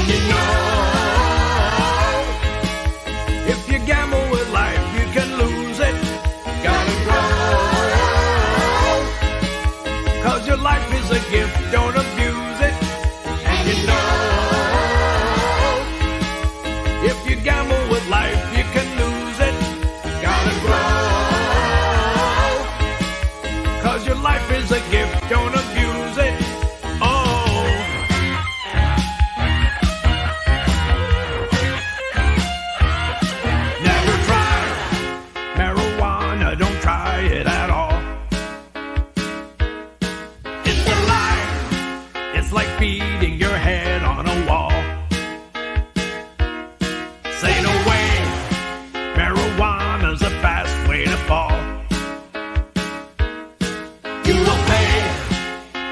And you know, if you gamble with life, you can lose it. Gotta grow, 'cause your life is a gift, don't abuse it. And you know, if you gamble with life, you can lose it. Gotta grow, 'cause your life is a gift, don't abuse it. Oh, never try marijuana, don't try it at all. It's a lie, it's like beating your head on a wall. Say no way, marijuana's a fast way to fall. You will pay,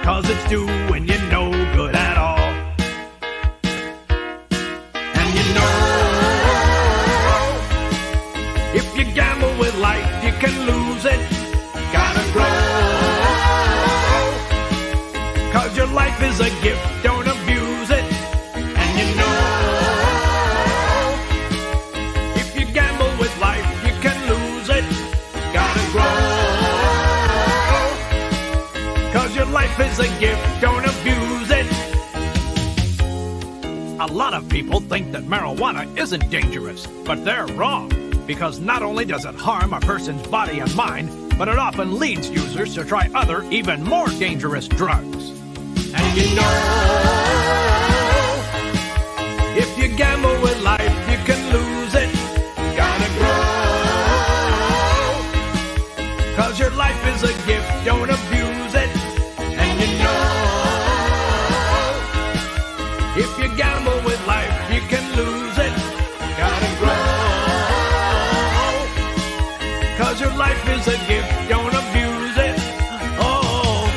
'cause it's doing you no good at all. And you know, if you gamble with life, you can lose it. Gotta grow, 'cause your life is a gift, don't abuse it. And you know, if you gamble with life, you can lose it. Gotta grow, 'cause your life is a gift, don't abuse it. A lot of people think that marijuana isn't dangerous, but they're wrong. Because not only does it harm a person's body and mind, but it often leads users to try other, even more dangerous drugs. And you know, if you gamble with life, you can lose it. Gotta grow, 'cause your life is a gift, don't abuse it. And you know, if you gamble with life, you can lose it. Gotta grow, 'cause your life is a gift, don't abuse it. Oh,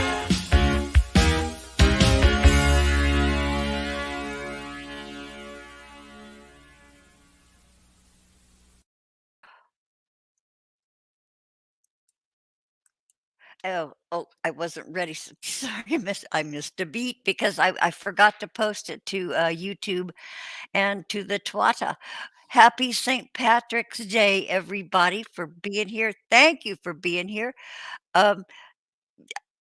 Oh, I wasn't ready. Sorry, I missed a beat because I forgot to post it to YouTube and to the Twata. Happy St. Patrick's Day, everybody, for being here. Thank you for being here. Um,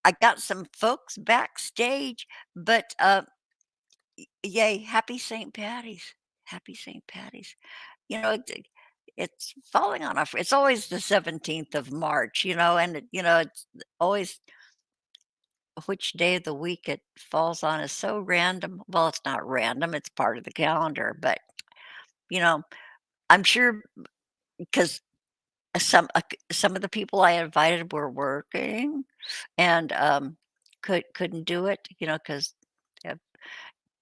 I got some folks backstage, but yay, happy St. Patty's. Happy St. Patty's. You know, it's falling on a it's always the 17th of March, and it's always which day of the week it falls on is so random. Well, it's not random, it's part of the calendar, but you know, I'm sure because some of the people I invited were working and couldn't do it, because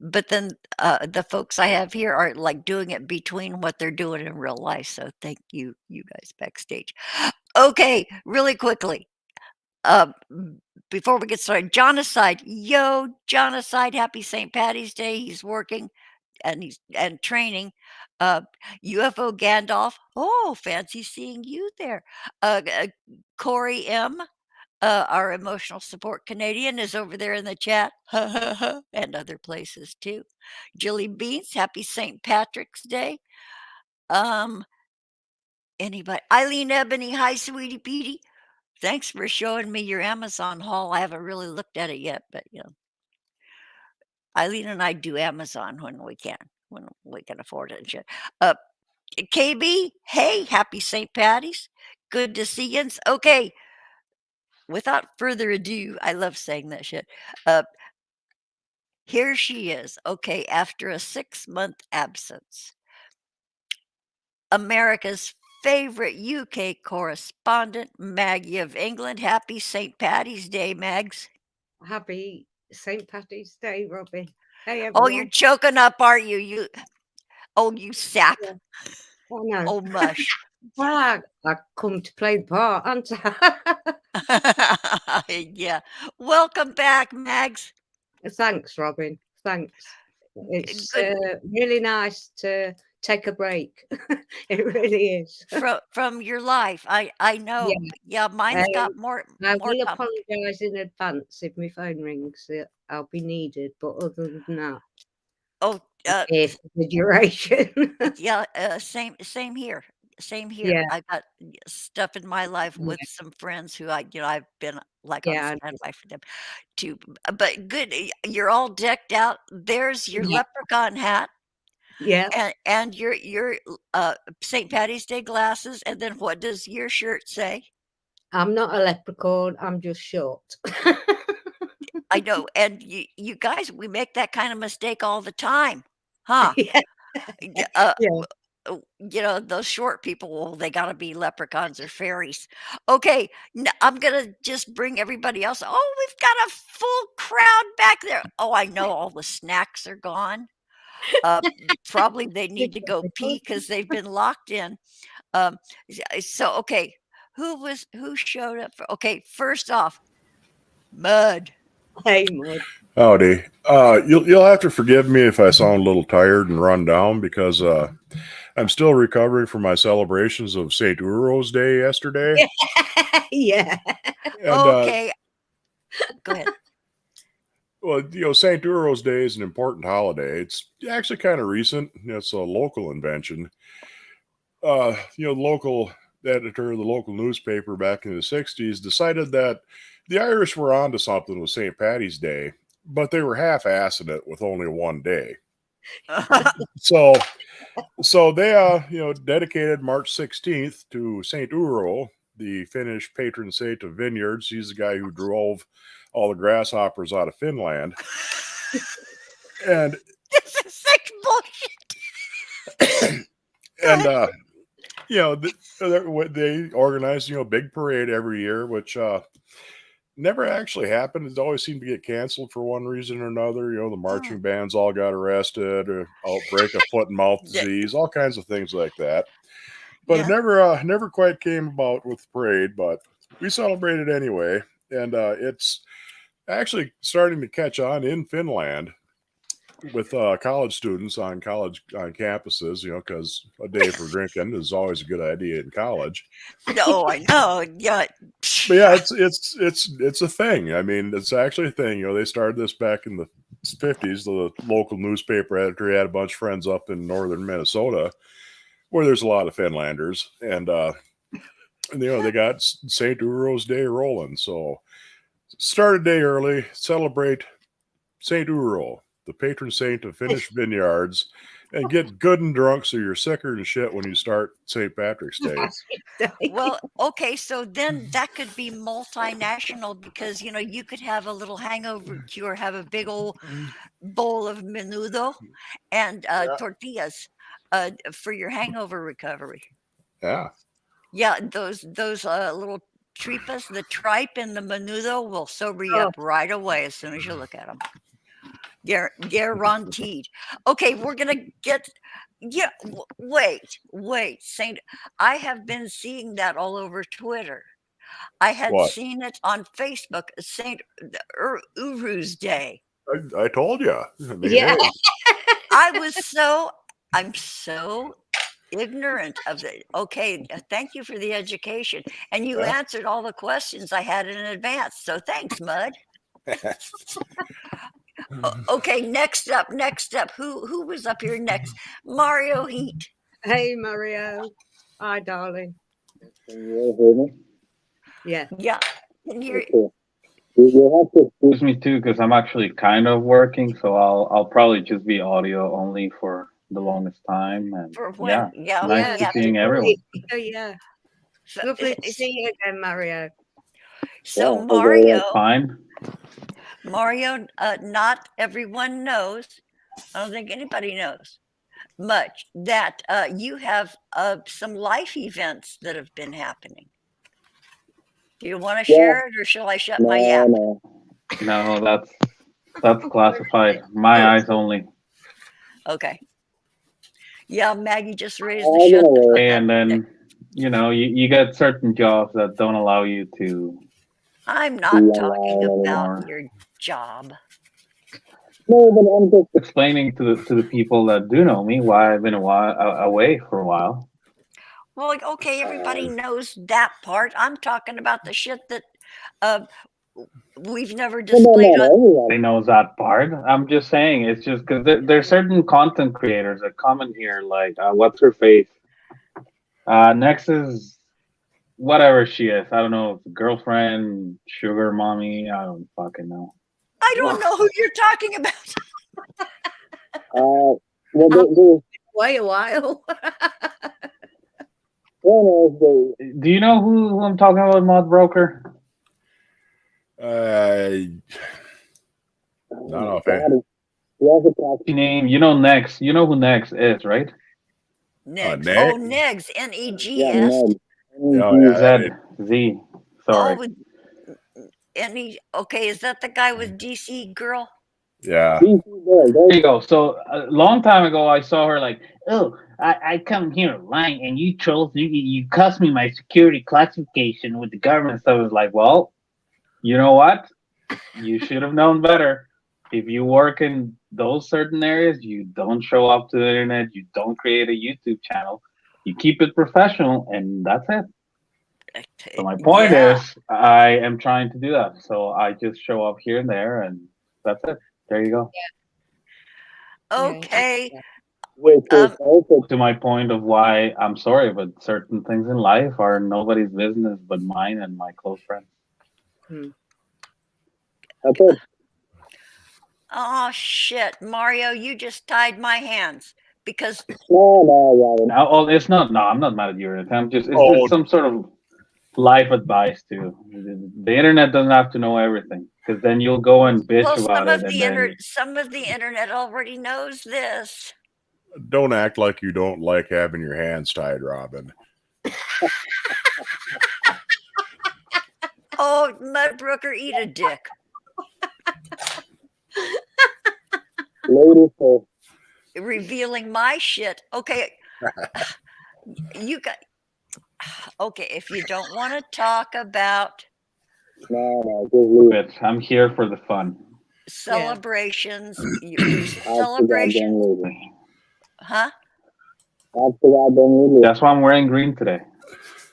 but then the folks I have here are like doing it between what they're doing in real life. So thank you guys backstage. Okay, really quickly. Uh, before we get started, Jonacide, yo, Jonacide, happy St. Patty's Day. He's working and training. Uh, UFO Gandalf, oh, fancy seeing you there. Corey M, our emotional support Canadian, is over there in the chat, and other places too. Jilly Beans, happy St. Patrick's Day. Um, anybody? Eileen Ebony, hi, sweetie Petey. Thanks for showing me your Amazon haul. I haven't really looked at it yet, but Eileen and I do Amazon when we can afford it and shit. KB, hey, happy St. Patty's. Good to see you. Okay, without further ado, I love saying that shit. Here she is. Okay, after a 6-month absence, America's favorite UK correspondent, Maggie of England. Happy St. Patty's Day, Mags. Happy St. Patty's Day, Robbie. Hey, Oh, you're everyone. choking up, aren't you? You sap. Yeah. Oh, no. Oh, mush. I come to play the part, aren't I? Yeah. Welcome back, Mags. Thanks, Robin. Thanks. It's Good. really nice to take a break. It really is. From your life. I know. Yeah. Yeah, mine's got more I more will complicated. apologise in advance if my phone rings. I'll be needed, but other than that, Oh, here for the duration. yeah, same here. Same here. Yeah, I got stuff in my life yeah, with some friends who I've been like on yeah, standby for them too. But good, you're all decked out. There's your yeah, leprechaun hat yeah. and your St. Patty's Day glasses. And then what does your shirt say? I'm not a leprechaun. I'm just short. I know, and you guys, we make that kind of mistake all the time, huh? Yeah, Y- Uh, yeah. those short people, well, they gotta be leprechauns or fairies. Okay, I'm gonna just bring everybody else. Oh, we've got a full crowd back there. Oh, I know all the snacks are gone. Uh, Probably they need to go pee because they've been locked in. Um, so okay, who showed up for? Okay, first off, Mud. Hey, Mud. Howdy. You'll have to forgive me if I sound a little tired and run down because I'm still recovering from my celebrations of St. Uro's Day yesterday. Yeah. And Okay, go ahead. well, St. Uro's Day is an important holiday. It's actually kind of recent. It's a local invention. The local editor of the local newspaper back in the '60s decided that the Irish were onto something with St. Patty's Day, but they were half-assing it with only one day. So they dedicated March 16th to Saint Uro, the Finnish patron saint of vineyards. He's the guy who drove all the grasshoppers out of Finland. And This is such bullshit. and they organized big parade every year, which never actually happened. It always seemed to get canceled for one reason or another. The marching bands all got arrested, or outbreak of foot and mouth Yeah, disease, all kinds of things like that. But it yeah. never quite came about with the parade. But we celebrated anyway, and it's actually starting to catch on in Finland with college students on campuses. Because a day for drinking is always a good idea in college. No, I know. Yeah. But yeah, it's a thing. I mean, it's actually a thing. They started this back in the '50s. The local newspaper editor had a bunch of friends up in northern Minnesota, where there's a lot of Finlanders, and they got St. Uro's Day rolling. So start a day early, celebrate St. Uro, the patron saint of Finnish vineyards, and get good and drunk so you're sicker than shit when you start St. Patrick's Day. Well, okay, so then that could be multinational because you could have a little hangover cure, have a big old bowl of menudo and Yeah. tortillas for your hangover recovery. Yeah. Yeah, those little tripas, the tripe and the menudo will sober you up right away as soon as you look at them. Guaranteed. Okay, we're gonna get. Yeah, wait, Saint. I have been seeing that all over Twitter. I had What? seen it on Facebook, Saint Uru's Day. I told you. I mean, Yeah. hey, I'm so ignorant of it. Okay, thank you for the education, and you yeah. answered all the questions I had in advance. So thanks, Mud. Okay, next up. Who was up here next? Mario Heat. Hey, Mario. Hi, darling. Can you hear me? Yeah. Yeah. And you're, Okay. You'll have to excuse me too, because I'm actually kind of working, so I'll probably just be audio only for the longest time. And for when? Yeah, nice Yeah. to yeah. seeing everyone. Oh, yeah. So, Lovely to see you again, Mario. so Yeah, hope everyone's fine. Mario, not everyone knows. I don't think anybody knows much that you have some life events that have been happening. Do you want to Yeah. share it, or shall I shut my yap? No, that's classified. My eyes only. Okay. Yeah, Maggie just raised the shut the fuck And up. then you get certain jobs that don't allow you to. I'm not talking about your job. No, but I'm just explaining to the people that do know me why I've been away for a while. Well, like, okay, everybody knows that part. I'm talking about the shit that We've never Well, displayed not on. everyone. They knows that part. I'm just saying, it's just because there's certain content creators that come in here, like, what's her face? Next is whatever she is. I don't know, girlfriend, sugar mommy. I don't fucking know. I don't know who you're talking about. Well, there's Wait a while. one is Do you know who I'm talking about, Mod Broker? Not off. Paddy. He has a catchy Name, you know Next. You know who Next is, right? Negs. Neg? Oh, Negs. Yeah, N-E-G-S. Ned. Oh, yeah. Z. Sorry. Oh, with okay, is that the guy with DC girl? Yeah. DC girl, There you go. So a long time ago, I saw her like, oh, I come here lying, and you trolls, you cost me my security classification with the government. So I was like, well, you know what? You should have known better. If you work in those certain areas, you don't show up to the internet. You don't create a YouTube channel. You keep it professional, and that's it. So my point is, I am trying to do that. So I just show up here and there, and that's it. There you go. Okay. which is also To my point of why I'm sorry, but certain things in life are nobody's business but mine and my close friends. that's it. Oh shit, Mario, you just tied my hands because No, Robin. Now, oh, it's not. No, I'm not mad at you or anything. I'm just. Oh. It's some sort of life advice too. The internet doesn't have to know everything, because then you'll go and bitch well, about it. And then, some of the internet already knows this. Don't act like you don't like having your hands tied, Robin. Oh, Mudbrooker, eat a dick. Ladies first. Revealing my shit. Okay. You got okay, if you don't want to talk about No, just leave it. but I'm here for the fun. celebrations, That's celebrations, the goddamn huh? That's the goddamn leave. That's why I'm wearing green today.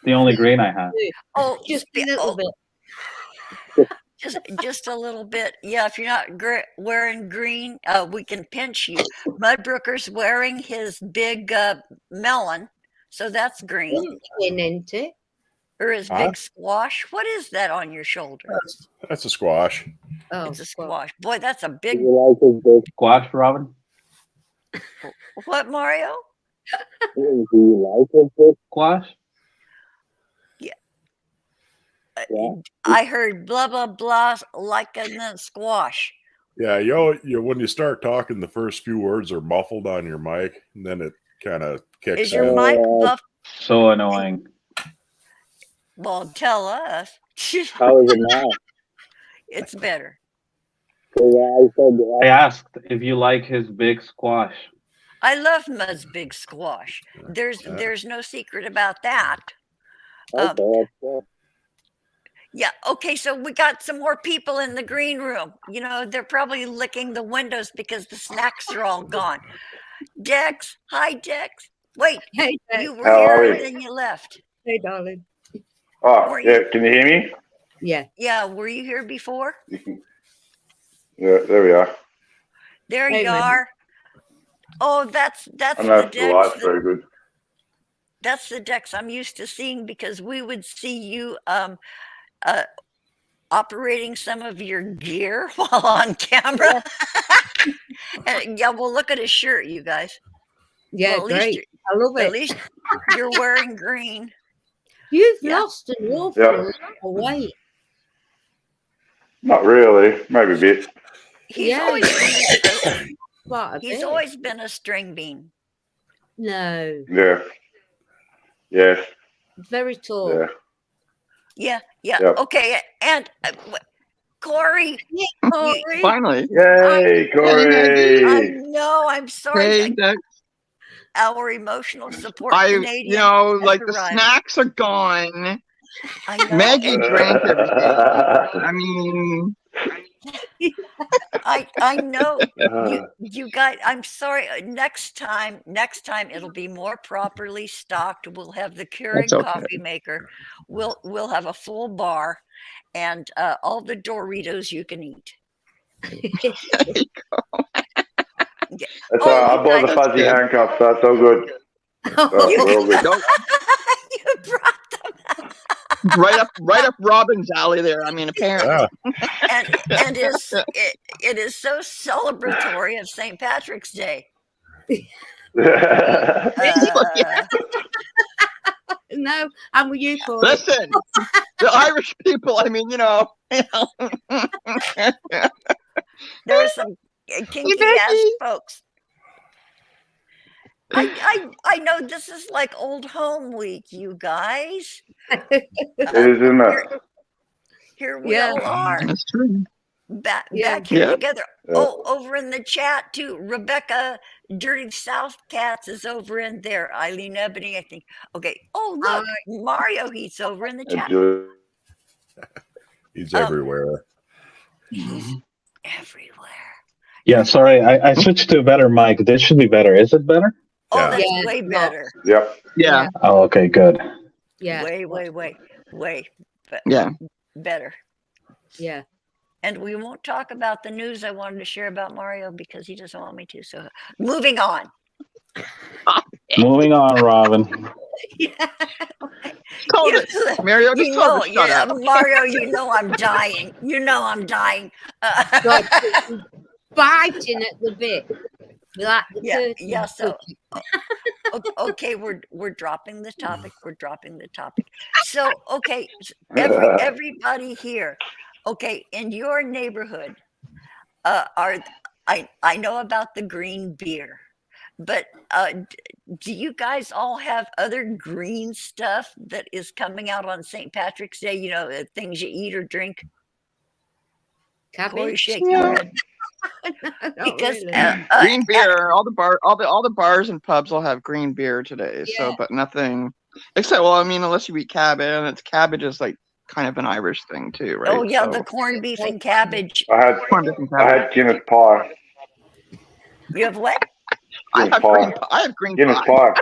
The only green I have. Oh, Just a little bit. just a little bit. Yeah, if you're not wearing green, we can pinch you. Mudbrooker's wearing his big melon, so that's green. Into it. Or his big squash. What is that on your shoulder? That's a squash. Oh, It's a squash. Boy, that's a Do big. you like his big? Squash, Robin? What, Mario? Do you like his big? Squash? Yeah. I heard blah blah blah like a squash. Yeah, when you start talking, the first few words are muffled on your mic, and then it kind of kicks Is your in. mic buff? So annoying. Well, tell us. How is it now? It's better. So, I asked if you like his big squash. I love Mud's big squash. There's no secret about that. okay, that's good. Yeah. Okay. So we got some more people in the green room. You know, they're probably licking the windows because the snacks are all gone. Dex. Hi, Dex. Wait, Hey, you were How are here we? and then you left. hey, darling. Oh, Were yeah. you- Can you hear me? Yeah. Yeah. Were you here before? You can. Yeah, there we are. There Hey, you man. are. Oh, that's I don't the know if the light's Dex. very good. That's the Dex I'm used to seeing because we would see you operating some of your gear while on camera. And, yeah, well, look at his shirt, you guys. Yeah, Well, at least great. I love At it. least you're wearing green. You've Yeah. lost an awful Yeah. lot of weight. Not really. Maybe a bit. He's Yeah. always been Quite a he's bit. always been a string bean. No. Yeah. Yes. Very tall. Yeah. Yeah, yeah. Yep. Okay, and Corey, Corey. Finally. Yay, I Corey! know. I'm sorry. Hey, that, Our emotional support I, Canadian. you know, has like the arrived. snacks are gone. I know. Maggie drank everything. I mean, I know Uh, you guys. I'm sorry. Next time it'll be more properly stocked. We'll have the That's Keurig okay. coffee maker. We'll have a full bar, and all the Doritos you can eat. That's all right. I bought the guys- fuzzy good. handcuffs, so that's all good. So we're all good. Don't you brought them, right up Robin's alley there. I mean, apparently. Yeah. and it is so celebratory of St. Patrick's Day. Uh, No, I'm with you, Paul. Listen, the Irish people. I mean, there are some kinky ass Becky. folks. I know this is like old home week, you guys. It is, isn't it? Here we Yeah. all are That's true. back Yeah. here Yeah. together. Yeah. Oh, over in the chat too. Rebecca Dirty South Cats is over in there. Eileen Ebony, I think. Okay. Oh, look, Mario, he's over in the chat. He's Um, everywhere. He's everywhere. Yeah, sorry, I switched to a better mic. This should be better. Is it better? Oh, Yeah. that's Yeah, way lots. better. Yep. Yeah. Oh, okay, good. Yeah, Way Yeah. better. yeah. And we won't talk about the news I wanted to share about Mario because he doesn't want me to. So moving on. Moving on, Robin. Yeah. Told it. Mario, just told her, shut up. Mario, you know I'm dying. You know I'm dying. God, biting at the bit. Like the turkey. Yeah. So, okay, we're dropping the topic. So, okay, everybody here. Okay, in your neighborhood, I know about the green beer, but do you guys all have other green stuff that is coming out on St. Patrick's Day? You know, things you eat or drink. Corey, Cabbage. shake your head. No, not Because really. Green beer. All the bars and pubs will have green beer today. So, Yeah. but nothing except. Well, I mean, unless you eat cabbage, and it's cabbage is like kind of an Irish thing too, right? Oh yeah, So, the corned beef and cabbage. I had Guinness pie. You have what? I Guinness have pie. green pie. I have green Guinness pie. pie.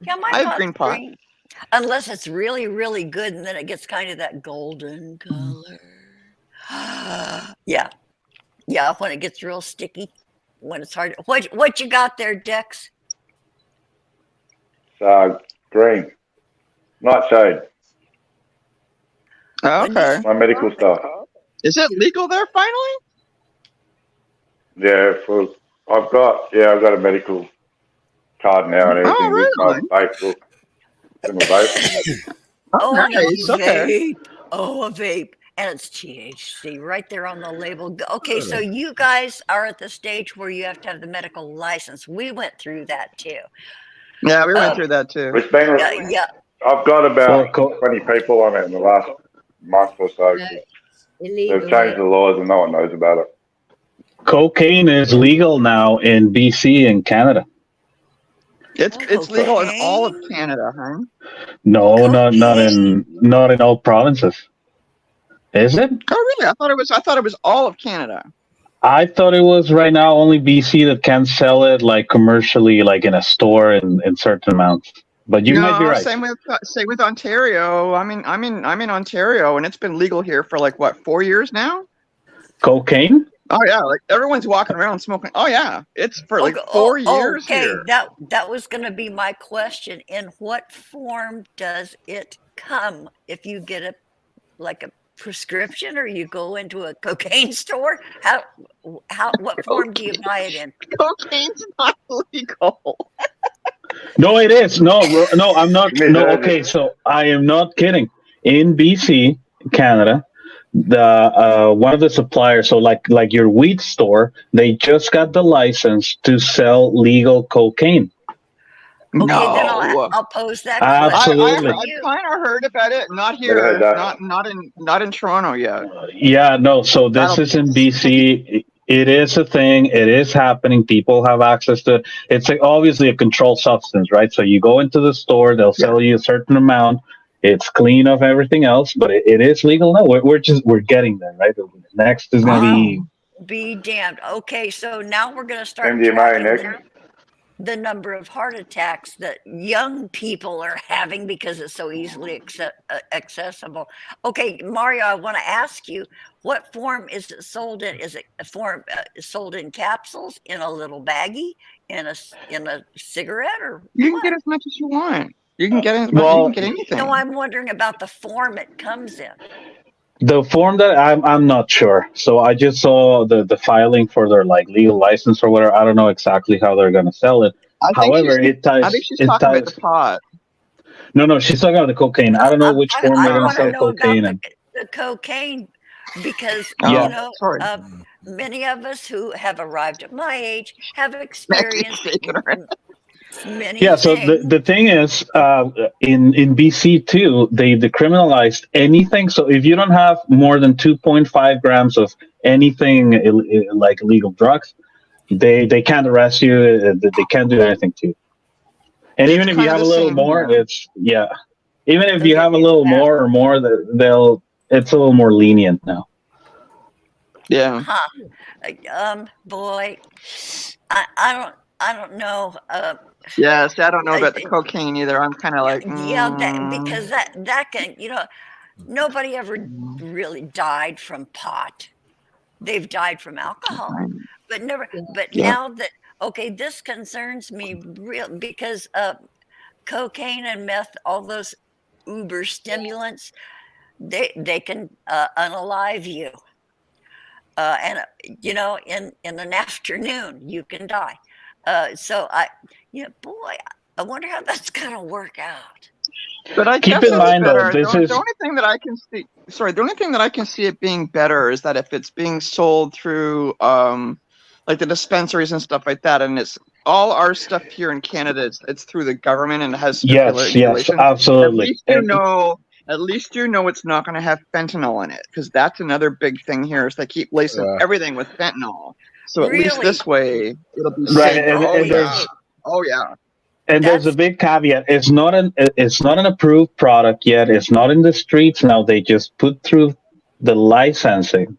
Yeah, my I have pot's green pie. green. Unless it's really, really good, and then it gets kind of that golden color. Yeah, when it gets real sticky, when it's hard. What you got there, Dex? Green. Nightshade. Oh, okay. My medical stuff. Is it legal there finally? Yeah, I've got a medical card now and everything. Oh, really? With my vape. In my vape. Oh, nice. a Okay. vape. Oh, a vape. And it's THC right there on the label. Okay, so you guys are at the stage where you have to have the medical license. We went through that too. Yeah, we went through that too. It's been, Yeah. I've got about Well, 20 people on it in the last month or so. No, illegal. They've changed the laws and no one knows about it. Cocaine is legal now in BC and Canada. It's legal in all of Canada, huh? No, not in all provinces. Is it? Oh, really? I thought it was all of Canada. I thought it was right now only BC that can sell it like commercially, like in a store in certain amounts. But you might be right. Same with Ontario. I'm in Ontario, and it's been legal here for like what, 4 years now? Cocaine? Oh yeah, like everyone's walking around smoking. Oh yeah, it's for like 4 years Okay, here. that was going to be my question. In what form does it come? If you get a prescription, or you go into a cocaine store, what form do you buy it in? Cocaine's not legal. No, it is. No, I'm not. No, okay, so I am not kidding. In BC, Canada, the one of the suppliers, so like your weed store, they just got the license to sell legal cocaine. Okay, No. then I'll pose that Absolutely. question. I've kind of heard about it. Not here. Not in Toronto yet. Yeah, no. So this is in BC. It is a thing. It is happening. People have access to. It's obviously a controlled substance, right? So you go into the store, they'll sell you a certain amount, It's clean of everything else, but it is legal now. We're getting there, right? Next is gonna be Be damned. Okay, so now we're going to start MDMA tracking next. the number of heart attacks that young people are having because it's so easily accessible. Okay, Mario, I want to ask you, what form is it sold in? Is it a form sold in capsules, in a little baggie, in a cigarette, or You what? can get as much as you want. You can get as much. You can get anything. No, I'm wondering about the form it comes in. the form that I'm not sure. So I just saw the filing for their like legal license or whatever. I don't know exactly how they're gonna sell it. However, I think she's talking about the pot. No, she's talking about the cocaine. I don't know which form they're gonna want to sell know cocaine about in. the cocaine because Yeah. you know Sorry. many of us who have arrived at my age have experienced many Yeah, so things. the thing is, in BC too, they decriminalized anything. So if you don't have more than 2.5 grams of anything like illegal drugs, they can't arrest you. They can't do anything to you. And even if you have a little more, it's even if you have a little more or more, it's a little more lenient now. Yeah. Boy, I don't know. Yes, I don't know about the cocaine either. I'm kind of like, because that can, nobody ever really died from pot. They've died from alcohol, but never. But now that this concerns me real because cocaine and meth, all those uber stimulants, they can unalive you. And in an afternoon you can die. So I wonder how that's gonna work out. But I Keep guess in mind though, the only thing that I can see. Sorry, the only thing that I can see it being better is that if it's being sold through like the dispensaries and stuff like that, and it's all our stuff here in Canada. It's through the government and it has stipulations. Yes, absolutely. At least you know it's not going to have fentanyl in it, because that's another big thing here. Is they keep lacing everything with fentanyl. So at least this way it'll be safe. Oh yeah. And there's a big caveat. It's not an approved product yet. It's not in the streets now. They just put through the licensing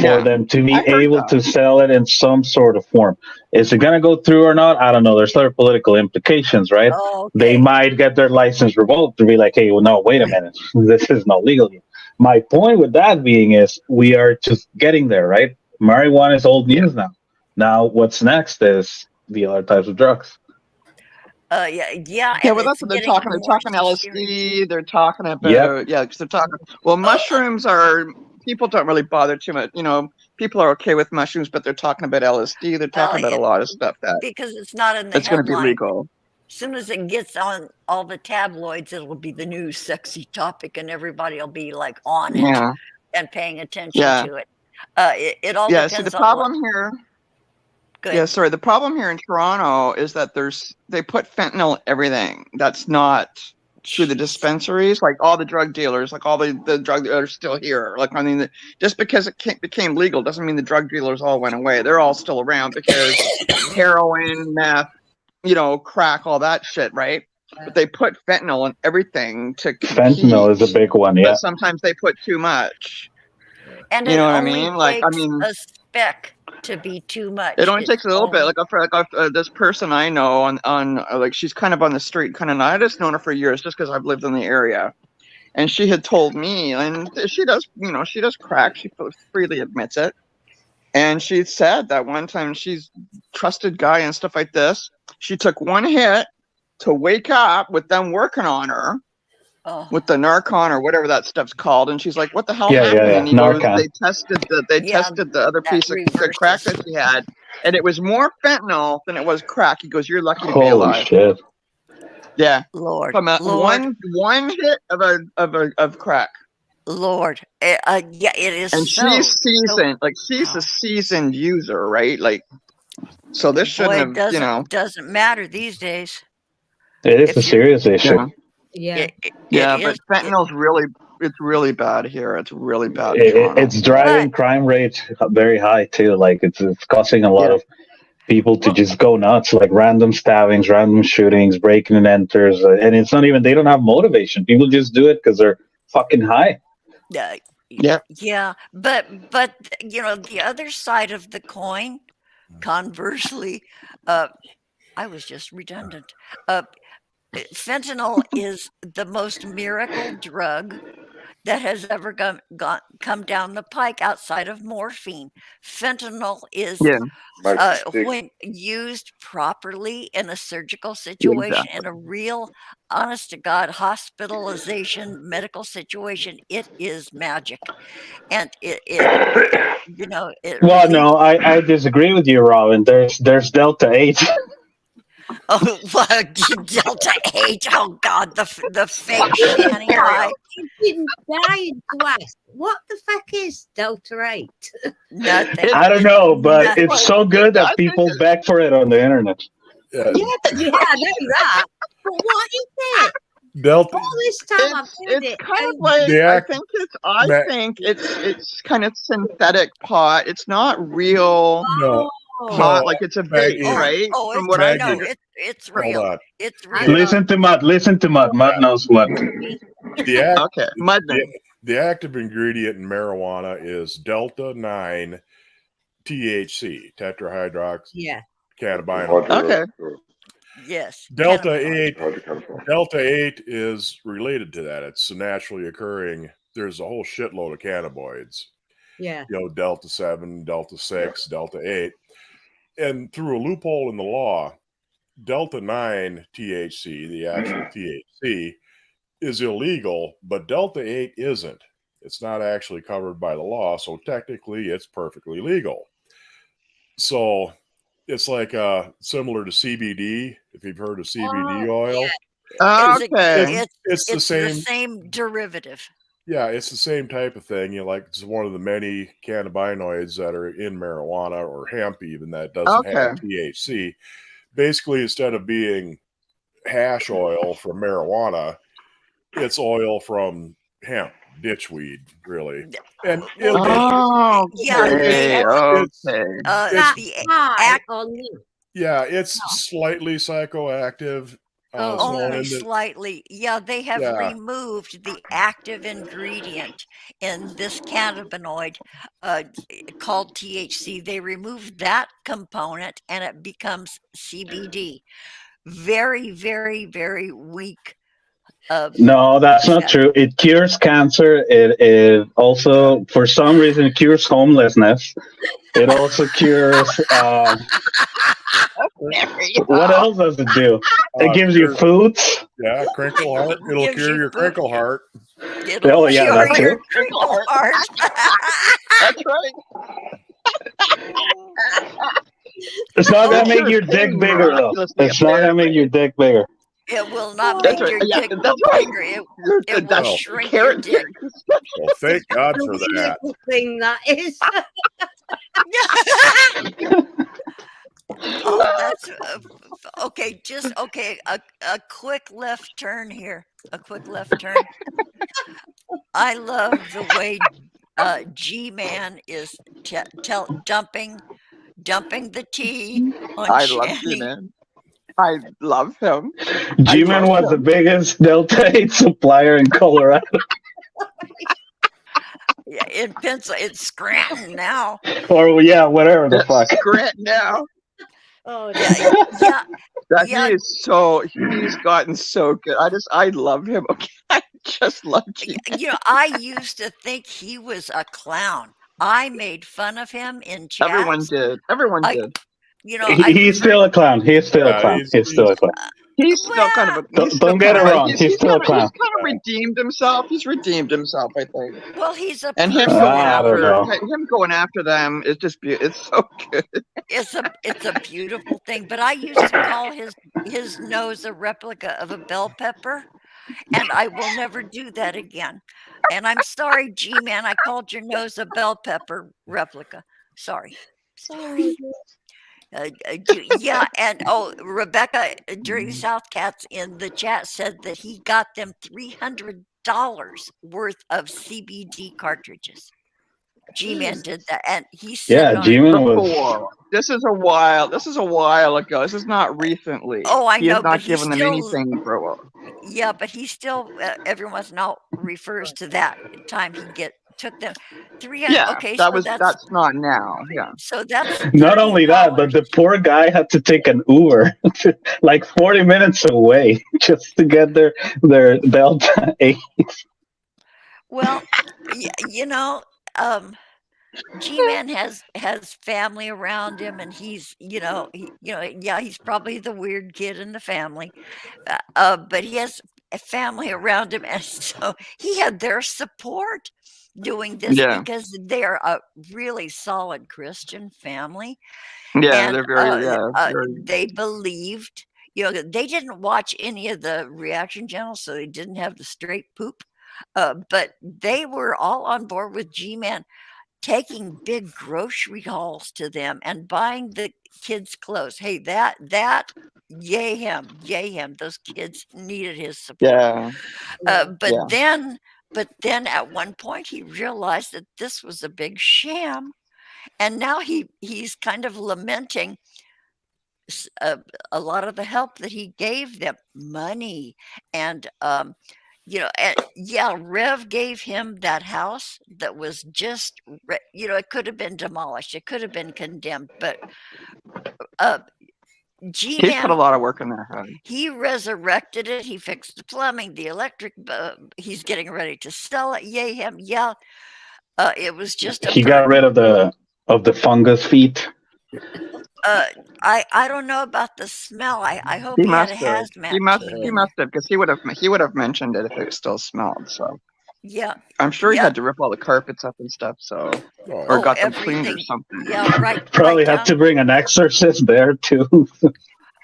for them to be able to sell it in some sort of form. Is it going to go through or not? I don't know. There's other political implications, right? Oh, okay. They might get their license revoked to be like, hey, well, no, wait a minute. This is not legal yet. My point with that being is we are just getting there, right? Marijuana is old news now. Now, what's next is the other types of drugs. Yeah. Well, that's what they're talking. They're talking LSD. They're talking about because they're talking. Well, mushrooms are. People don't really bother too much. People are okay with mushrooms, but they're talking about LSD. They're talking about a lot of stuff because it's not in the it's going to be legal. As soon as it gets on all the tabloids, it'll be the new sexy topic, and everybody will be like on it and paying attention to it. It all depends. So the problem here. Good. Yeah, sorry. The problem here in Toronto is that they put fentanyl in everything. That's not through the dispensaries. Like all the drug dealers, like all the drug dealers are still here. Like, I mean, just because it became legal doesn't mean the drug dealers all went away. They're all still around because heroin, meth, crack, all that shit, right? But they put fentanyl in everything to compete. Fentanyl is a big one, yeah. But sometimes they put too much. And you know what I mean? Like, I mean, a speck to be too much. It only takes a little bit. Like this person I know on like she's kind of on the street, kind of. I just known her for years, just because I've lived in the area, and she had told me, and she does, she does crack. She freely admits it, and she said that one time she's trusted guy and stuff like this. She took one hit to wake up with them working on her. With the Narcan or whatever that stuff's called, and she's like, "What the hell happened?" And he goes, "They tested the other piece of crack that she had, and it was more fentanyl than it was crack." He goes, "You're lucky to be alive." Shit. Yeah, Lord, from one hit of crack. Lord, it is. And she's seasoned, she's a seasoned user, right? Like, so this shouldn't have, doesn't matter these days. It is a serious issue. Yeah, but fentanyl's it's really bad here. It's really bad. It's driving crime rates very high too. Like it's causing a lot of people to Well, just go nuts, like random stabbings, random shootings, breaking and enters, and it's not even they don't have motivation. People just do it because they're fucking high. uh, Yeah. yeah, but the other side of the coin, conversely, uh, I was just redundant. Fentanyl is the most miracle drug that has ever come down the pike outside of morphine. Fentanyl is Yeah. Makes it stick. when used properly in a surgical situation, Exactly. in a real, honest to God, hospitalization, medical situation, it is magic. And it Well, relieves. no, I disagree with you, Robin. There's Delta 8. Oh, what, Delta 8. Oh, God, the fake Shanny high. You didn't die to ask. What the fuck is Delta 8? Nothing. I don't know, but Nothing. it's so good that people beg for it on the internet. Yeah, I know that. But what is it? Delta. All this time I've heard It's it. kind of and like The I act- think Ma- it's kind of synthetic pot. It's not real No, pot, no, like it's a Maggie. vape, right? Oh, From it's what I Maggie. no, it's Hold real. on. It's I real. Listen to Mud. Listen to Mud. Mud knows what. The act, Okay, Mudman. the active ingredient in marijuana is Delta 9 THC, tetrahydroxy Yeah. cannabinol. Okay. Yes. Delta cannabinoid. 8 Delta 8 is related to that. It's naturally occurring. There's a whole shitload of cannabinoids. Yeah. Delta 7, Delta 6, Delta 8. And through a loophole in the law, Delta 9 THC, the actual THC, is illegal, but Delta 8 isn't. It's not actually covered by the law, so technically it's perfectly legal. So it's like similar to CBD, if you've heard of CBD oil. Okay. It's the It's same. the same derivative. Yeah, it's the same type of thing. It's one of the many cannabinoids that are in marijuana or hemp, even that doesn't have THC. Basically, instead of being hash oil from marijuana, it's oil from hemp, ditchweed, really. And Well, Okay. it's That's the high act on you. yeah, it's slightly psychoactive. Oh, so only in the- slightly. Yeah, they have Yeah. removed the active ingredient in this cannabinoid called THC. They removed that component and it becomes CBD. Very, very, very weak. No, that's not true. It cures cancer. It also, for some reason, it cures homelessness. It also cures. What else does it do? It gives you foods. Yeah, crinkle heart. It'll Gives cure you your food. crinkle heart. It'll Oh, yeah, cure that your too. crinkle heart. That's right. It's not gonna It make cures your dick pain bigger, though. miraculously, It's not gonna make your dick bigger. It will not That's make right. your Yeah, dick that's right. bigger. It will That's shrink your carrot dick. Well, thank God for the that. little thing that is. Oh, that's okay. Just okay. A quick left turn here. A quick left turn. I love the way G-Man is dumping the tea on I love Shanny. G-Man. I love him. G-Man love was the him. biggest Delta 8 supplier in Colorado. Yeah, in Pencil, it's Scranton now. Or, yeah, whatever the fuck. Grant now. Oh, Yeah. That Yeah. he's gotten so good. I love him. Okay. I just love G-Man. I used to think he was a clown. I made fun of him in chats. Everyone did. Everyone did. He's still a clown. He's still a clown. He's still a clown. He's still kind of a. Don't get it wrong. He's still a clown. He's kind of redeemed himself. He's redeemed himself, I think. Well, he's a And him personality. going after them is just it's so good. It's a beautiful thing. But I used to call his nose a replica of a bell pepper, and I will never do that again. And I'm sorry, G-Man, I called your nose a bell pepper replica. Sorry. Yeah, and Rebecca during South Cats in the chat said that he got them $300 worth of CBD cartridges. G-Man Jesus. did that, and he said it Yeah, on. G-Man was. Before. This is a while ago. This is not recently. Oh, I He has know, but not he given them still. anything for a while. Yeah, but he still every once in a while refers to that time he took them 300. Yeah, Okay, so that's not now. Yeah. that's Not only that, but the $30. poor guy had to take an Uber like 40 minutes away just to get their Delta 8. Well, you know, G-Man has family around him, and he's yeah, he's probably the weird kid in the family, but he has a family around him, and so he had their support doing this Yeah. because they're a really solid Christian family, Yeah, and they're very they believed. They didn't watch any of the reaction channels, so they didn't have the straight poop. But they were all on board with G-Man taking big grocery hauls to them and buying the kids clothes. Hey, that yay him. Those kids needed his support. yeah. But Yeah. then at one point he realized that this was a big sham, and now he's kind of lamenting a lot of the help that he gave them, money, and yeah, Rev gave him that house that was just it could have been demolished, it could have been condemned, but He's put a G-Man, lot of work in there. he resurrected it. He fixed the plumbing, the electric. He's getting ready to sell it. Yay him! Yeah, it was just a He got rid burden. of the fungus feet. I don't know about the smell. I hope He he had a must have. hazmat He must team he in must have, because he would have mentioned it if it still smelled. So Yeah, I'm sure he yeah. had to rip all the carpets up and stuff. So or Oh, got them cleaned or everything. something. Yeah, right Probably had down. to bring an exorcist there too.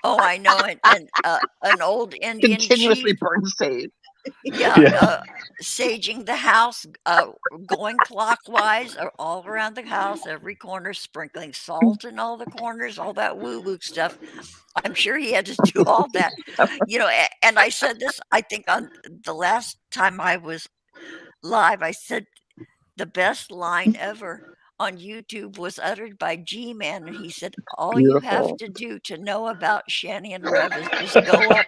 Oh, I know, and an old Indian Continuously chief. burn sage. Yeah, Yeah. saging the house, going clockwise all around the house, every corner, sprinkling salt in all the corners, all that woo-woo stuff. I'm sure he had to do all that. And I said this, I think, on the last time I was live, I said the best line ever on YouTube was uttered by G-Man, and he said, all you have Beautiful. to do to know about Shani and Rev is just go up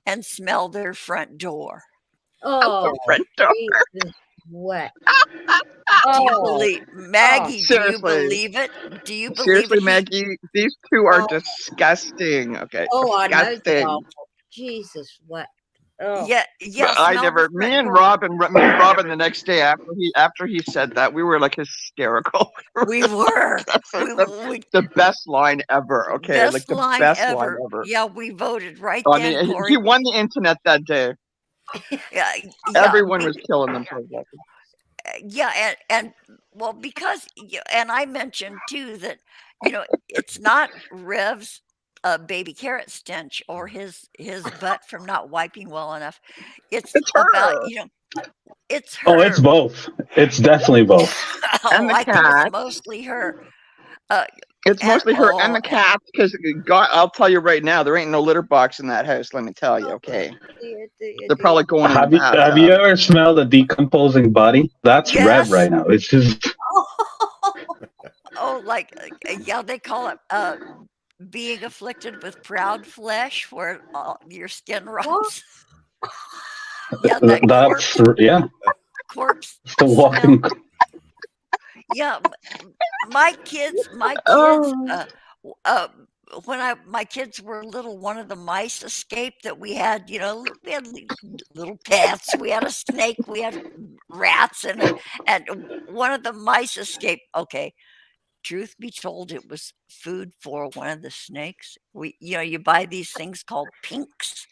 and smell their front door. Oh, Front door. Jesus, wet. Do you Oh, believe, Maggie? Do you Seriously. believe it? Do you believe Seriously, it? Maggie, these two are Oh. disgusting. Okay, oh, I know. it's disgusting. awful. Jesus, wet. Oh, Yeah. But I Smell never. the Me front and door. Robin the next day after he said that, we were like hysterical. We were. That's We the best line ever. Okay, best like the line best ever. line ever. Yeah, we voted right I then, mean, Corey. he won the internet that day. Yeah, Everyone was killing themselves. yeah, and well, because and I mentioned too that it's not Rev's baby carrot stench or his butt from not wiping well enough. It's about her. it's her. Oh, it's both. It's definitely both. And the I think cat. it's mostly her. It's mostly her and the cat, because God, I'll tell you right now, there ain't no litter box in that house. Let me tell you, okay? They're probably going in the bathtub. Have you ever smelled a decomposing body? That's Yes. Rev right now. It's just Oh, like yeah, they call it being afflicted with proud flesh, where your skin rots. Yeah, that that's corpse the walking. smell. Yeah, my kids. When my kids were little, one of the mice escaped that we had. We had little pets. We had a snake. We had rats, and one of the mice escaped. Okay, truth be told, it was food for one of the snakes. You buy these things called pinks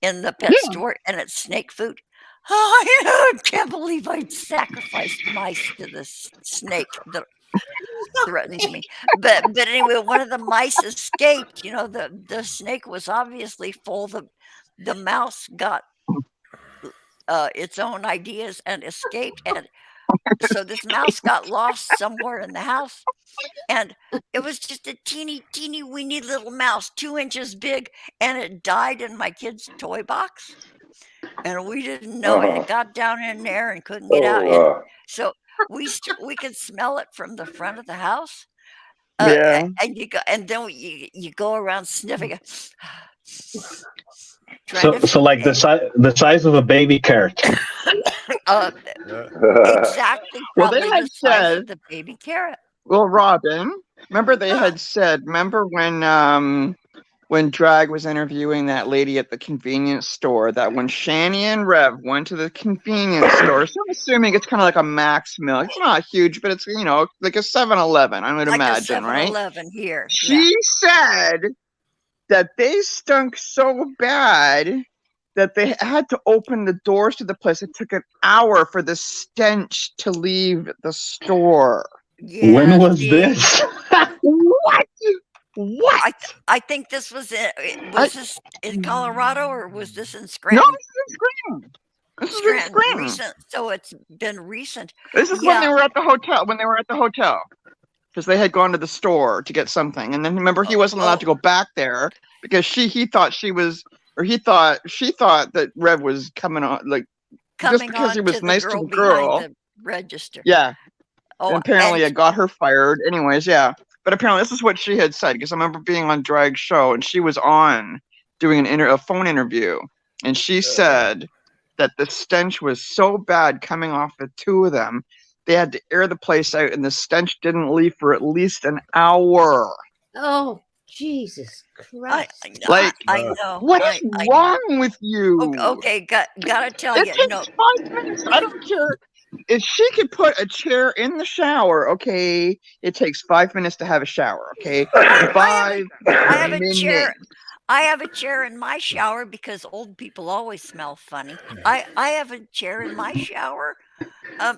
in the pet store, and it's snake food. Oh, I can't believe I'd sacrificed mice to the snake that threatened me. But anyway, one of the mice escaped. The snake was obviously full. The mouse got its own ideas and escaped, and so this mouse got lost somewhere in the house, and it was just a teeny weeny little mouse, 2 inches big, and it died in my kid's toy box, and we didn't know it. It got down in there and couldn't get out, and so we could smell it from the front of the house. Yeah. And then you go around sniffing it. So like the size of a baby carrot. Exactly, Well, they probably had the size said. of the baby carrot. Well, Robin, remember they had said. Remember when Drag was interviewing that lady at the convenience store, that when Shani and Rev went to the convenience store, so I'm assuming it's kind of like a Max Milk. It's not huge, but it's, like a 7-Eleven, I would Like imagine, a right? 7-Eleven here. She said that they stunk so bad that they had to open the doors to the place. It took an hour for the stench to leave the store. Yeah, When was this? What? What? I think this was this in Colorado, or was this in No, Scranton? this is in Scranton. This is in Scranton. Scranton. Recent, so it's been recent. This is when they were at the hotel. Because they had gone to the store to get something, and then remember he wasn't allowed to go back there because he thought she thought that Rev was coming on, like, just because he was nice to the girl. The register. Yeah. Oh, And apparently it got her fired. Anyways, yeah. But apparently this is what she had said, because I remember being on Drag's show and she was on doing a phone interview, and she said that the stench was so bad coming off the two of them, they had to air the place out, and the stench didn't leave for at least an hour. Oh, Jesus Christ! I know. What is wrong with you? Okay, gotta tell It you, takes 5 minutes. I don't care. If she could put a chair in the shower, okay, it takes 5 minutes to have a shower, okay? I have a minutes. chair. I have a chair in my shower because old people always smell funny. I have a chair in my shower. I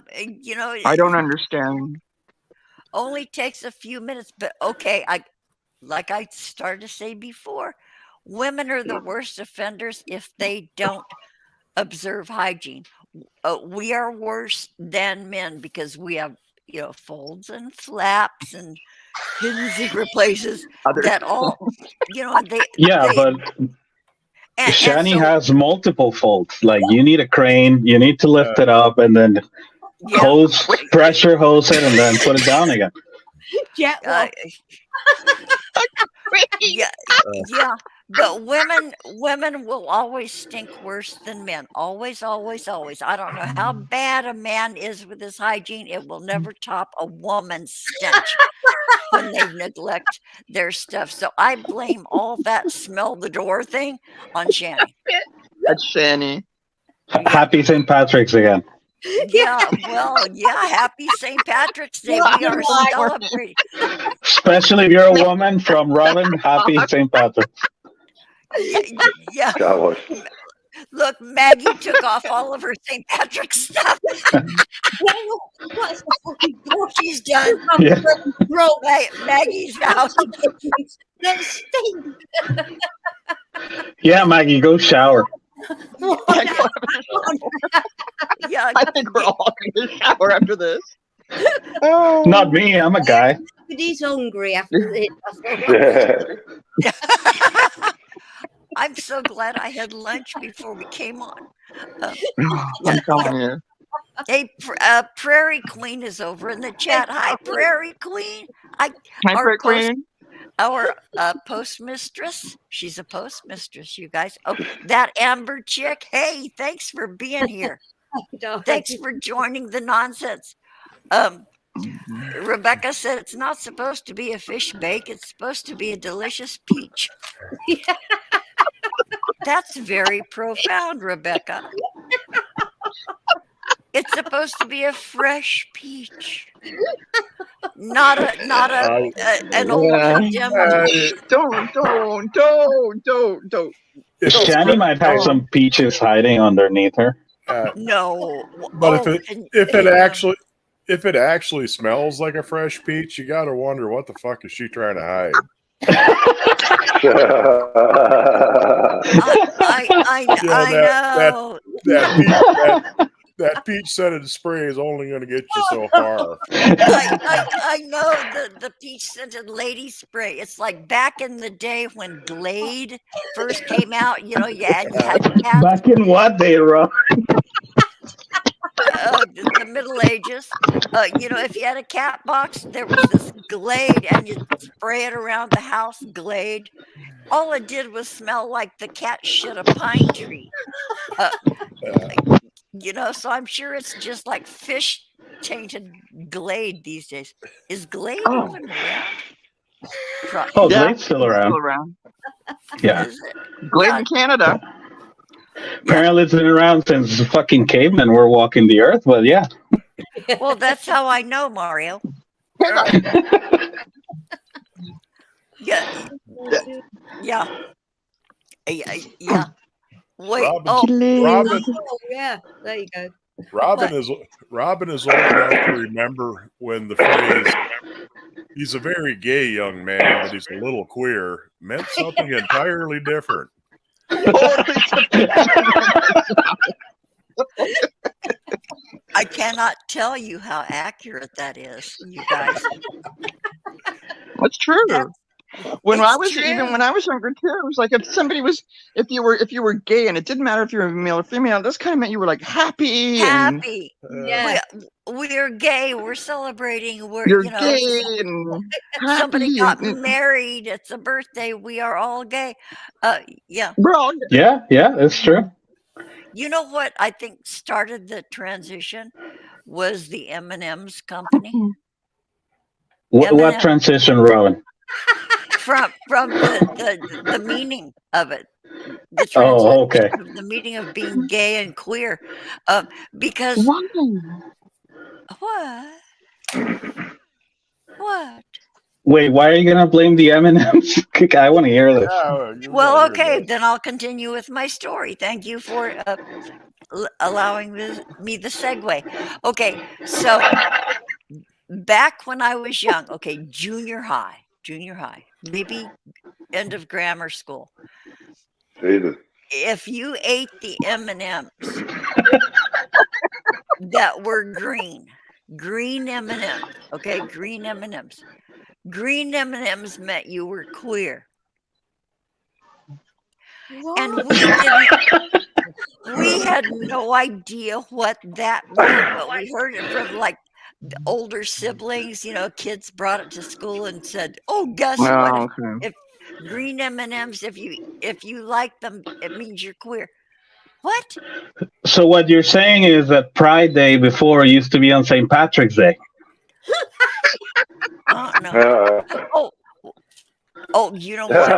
don't understand. Only takes a few minutes, but okay. Like I started to say before, women are the worst offenders if they don't observe hygiene. We are worse than men because we have, folds and flaps and hidden secret places that all, they. But Shani has multiple folds. Like, you need a crane, you need to lift it up, and then pressure hose it, and then put it down again. Yeah. But women will always stink worse than men. Always, always, always. I don't know how bad a man is with his hygiene. It will never top a woman's stench when they neglect their stuff. So I blame all that smell the door thing on Shani. That's Shani. Happy St. Patrick's again. Yeah, happy St. Patrick's Day. We are celebrating. Especially if you're a woman from Robin, happy St. Patrick's. Yeah. Look, Maggie took off all of her St. Patrick's stuff. She's done. Yeah. Maggie's out. Yeah, Maggie, go shower. Yeah, I think we're all going to shower after this. Not me, I'm a guy. He's hungry after this. I'm so glad I had lunch before we came on. I'm telling you. Hey, Prairie Queen is over in the chat. Hi, Prairie Queen. Hi, Prairie Queen. Our postmistress. She's a postmistress, you guys. Oh, that Amber chick. Hey, thanks for being here. Thanks for joining the nonsense. Rebecca said it's not supposed to be a fish bake. It's supposed to be a delicious peach. That's very profound, Rebecca. It's supposed to be a fresh peach, not an old condemned. Don't. Shani might have some peaches hiding underneath her. No, but if it actually smells like a fresh peach, you got to wonder what the fuck is she trying to hide. I know. That peach scented spray is only going to get you so far. I know the peach scented lady spray. It's like back in the day when Glade first came out. You had to have Back in what day, Rob? the Middle Ages. If you had a cat box, there was this Glade, and you'd spray it around the house. Glade. All it did was smell like the cat shit a pine tree. So I'm sure it's just like fish tainted Glade these days. Is Glade even around? Oh, Yeah, Glade's still around. Still around. Yeah. Is it? Glade in Canada. Apparently it's been around since fucking cavemen were walking the earth, but yeah. Well, that's how I know, Mario. Yeah. Yeah. Wait. Robin, Oh, yeah. There you go. Robin is old enough to remember when the phrase "he's a very gay young man, but he's a little queer" meant something entirely different. I cannot tell you how accurate that is, you guys. That's true. When it's I was true. even when I was younger too, it was like if you were gay, and it didn't matter if you were male or female. This kind of meant you were like happy. Happy. Yeah. We're gay. We're celebrating. You're gay and somebody happy got married. It's a birthday. We are all gay. Yeah. We're all gay. Yeah, it's true. You know what I think started the transition was the M&M's company. What M&M. transition, Rowan? From the meaning of it. The Oh, okay. of the meaning of being gay and queer. Because what? Wait, why are you gonna blame the M&Ms? I want to hear this. Well, okay, then I'll continue with my story. Thank you for allowing me the segue. Okay, so back when I was young, junior high, maybe end of grammar school. Jesus. If you ate the M&Ms that were green M&Ms, green M&Ms. Green M&Ms meant you were queer. What? And we had no idea what that meant, but we heard it from like the older siblings. Kids brought it to school and said, "Oh, guess what? If green M&Ms, if you like them, it means you're queer." What? So what you're saying is that Pride Day before used to be on St. Patrick's Day. Oh no! Oh, you know what?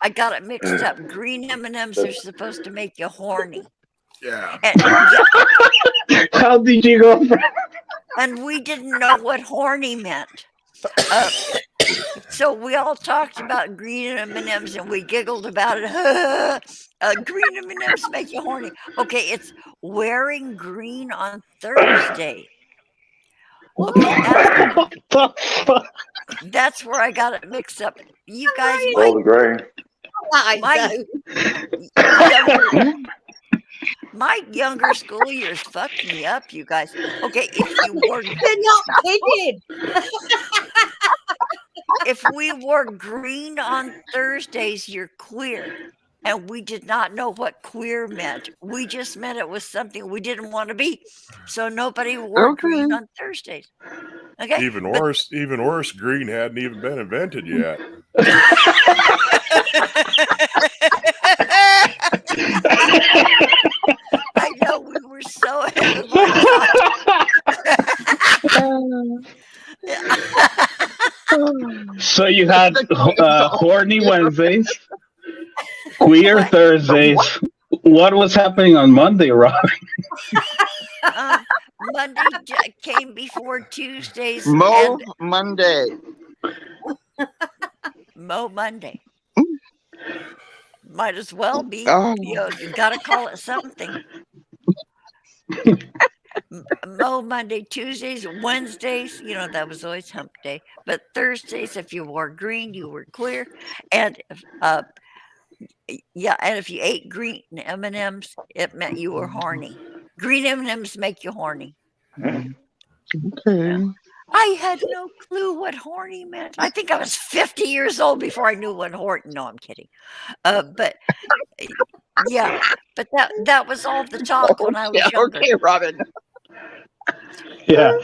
I got it mixed up. Green M&Ms are supposed to make you horny. Yeah. How did you go from? And we didn't know what horny meant. So we all talked about green M&Ms and we giggled about it. Green M&Ms make you horny. Okay, it's wearing green on Thursday. Okay, that's where I got it mixed up. You guys, Golden grain. my younger school years fucked me up, you guys. Okay, if you wore You're not kidding. if we wore green on Thursdays, you're queer. And we did not know what queer meant. We just meant it was something we didn't want to be. So nobody wore green on Thursdays. Okay. Even worse, green hadn't even been invented yet. I know we were so ahead of our time. So you had horny Wednesdays, queer Thursdays. What was happening on Monday, Rob? Monday came before Tuesdays. Monday. Mo Monday. Might as well be. You got to call it something. Mo Monday, Tuesdays, Wednesdays. That was always hump day. But Thursdays, if you wore green, you were queer. And and if you ate green M&Ms, it meant you were horny. Green M&Ms make you horny. Okay. I had no clue what horny meant. I think I was 50 years old before I knew what horny. No, I'm kidding. But yeah, But that was all the talk when I was Yeah, younger. okay, Robin. Yeah.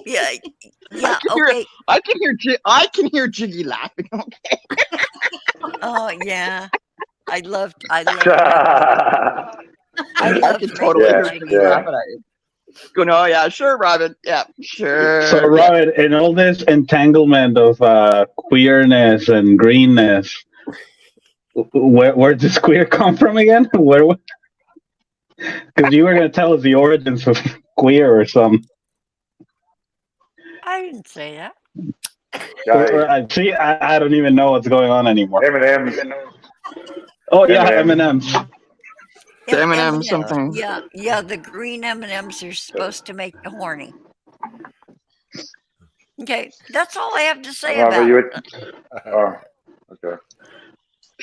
Yeah, yeah, I can hear, okay. I can hear Jiggy laughing. Okay. Oh yeah, I loved I loved can making totally hear Jiggy Jiggy laughing at you. Go, no, yeah, sure, Robin. Yeah, sure. So, yeah. Robin, in all this entanglement of queerness and greenness, where does queer come from again? Where? Because you were going to tell us the origins of queer or something. I didn't say that. See, I don't even know what's going on anymore. M&M's. Oh yeah, M&Ms. M&Ms. The M&M M&Ms. something. Yeah, the green M&Ms are supposed to make you horny. Okay, that's all I have to say Remember about you it. Oh, okay.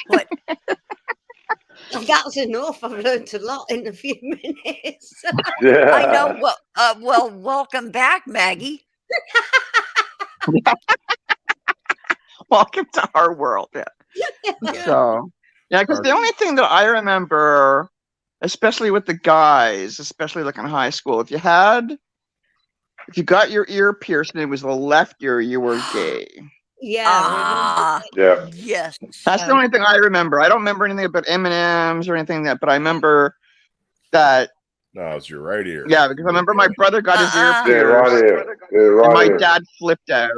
What? That's enough. I've learned a lot in a few minutes. Yeah. I know. Well, welcome back, Maggie. Welcome to our world. Yeah. So, yeah, because the only thing that I remember, especially with the guys, especially like in high school, if you got your ear pierced and it was the left ear, you were gay. Yeah. Ah, Yeah. yes. That's the only thing I remember. I don't remember anything about M&Ms or anything but I remember that. No, it's your right ear. Yeah, because I remember my brother got his ear Yeah, pierced. right here. Yeah, right And my here. dad flipped out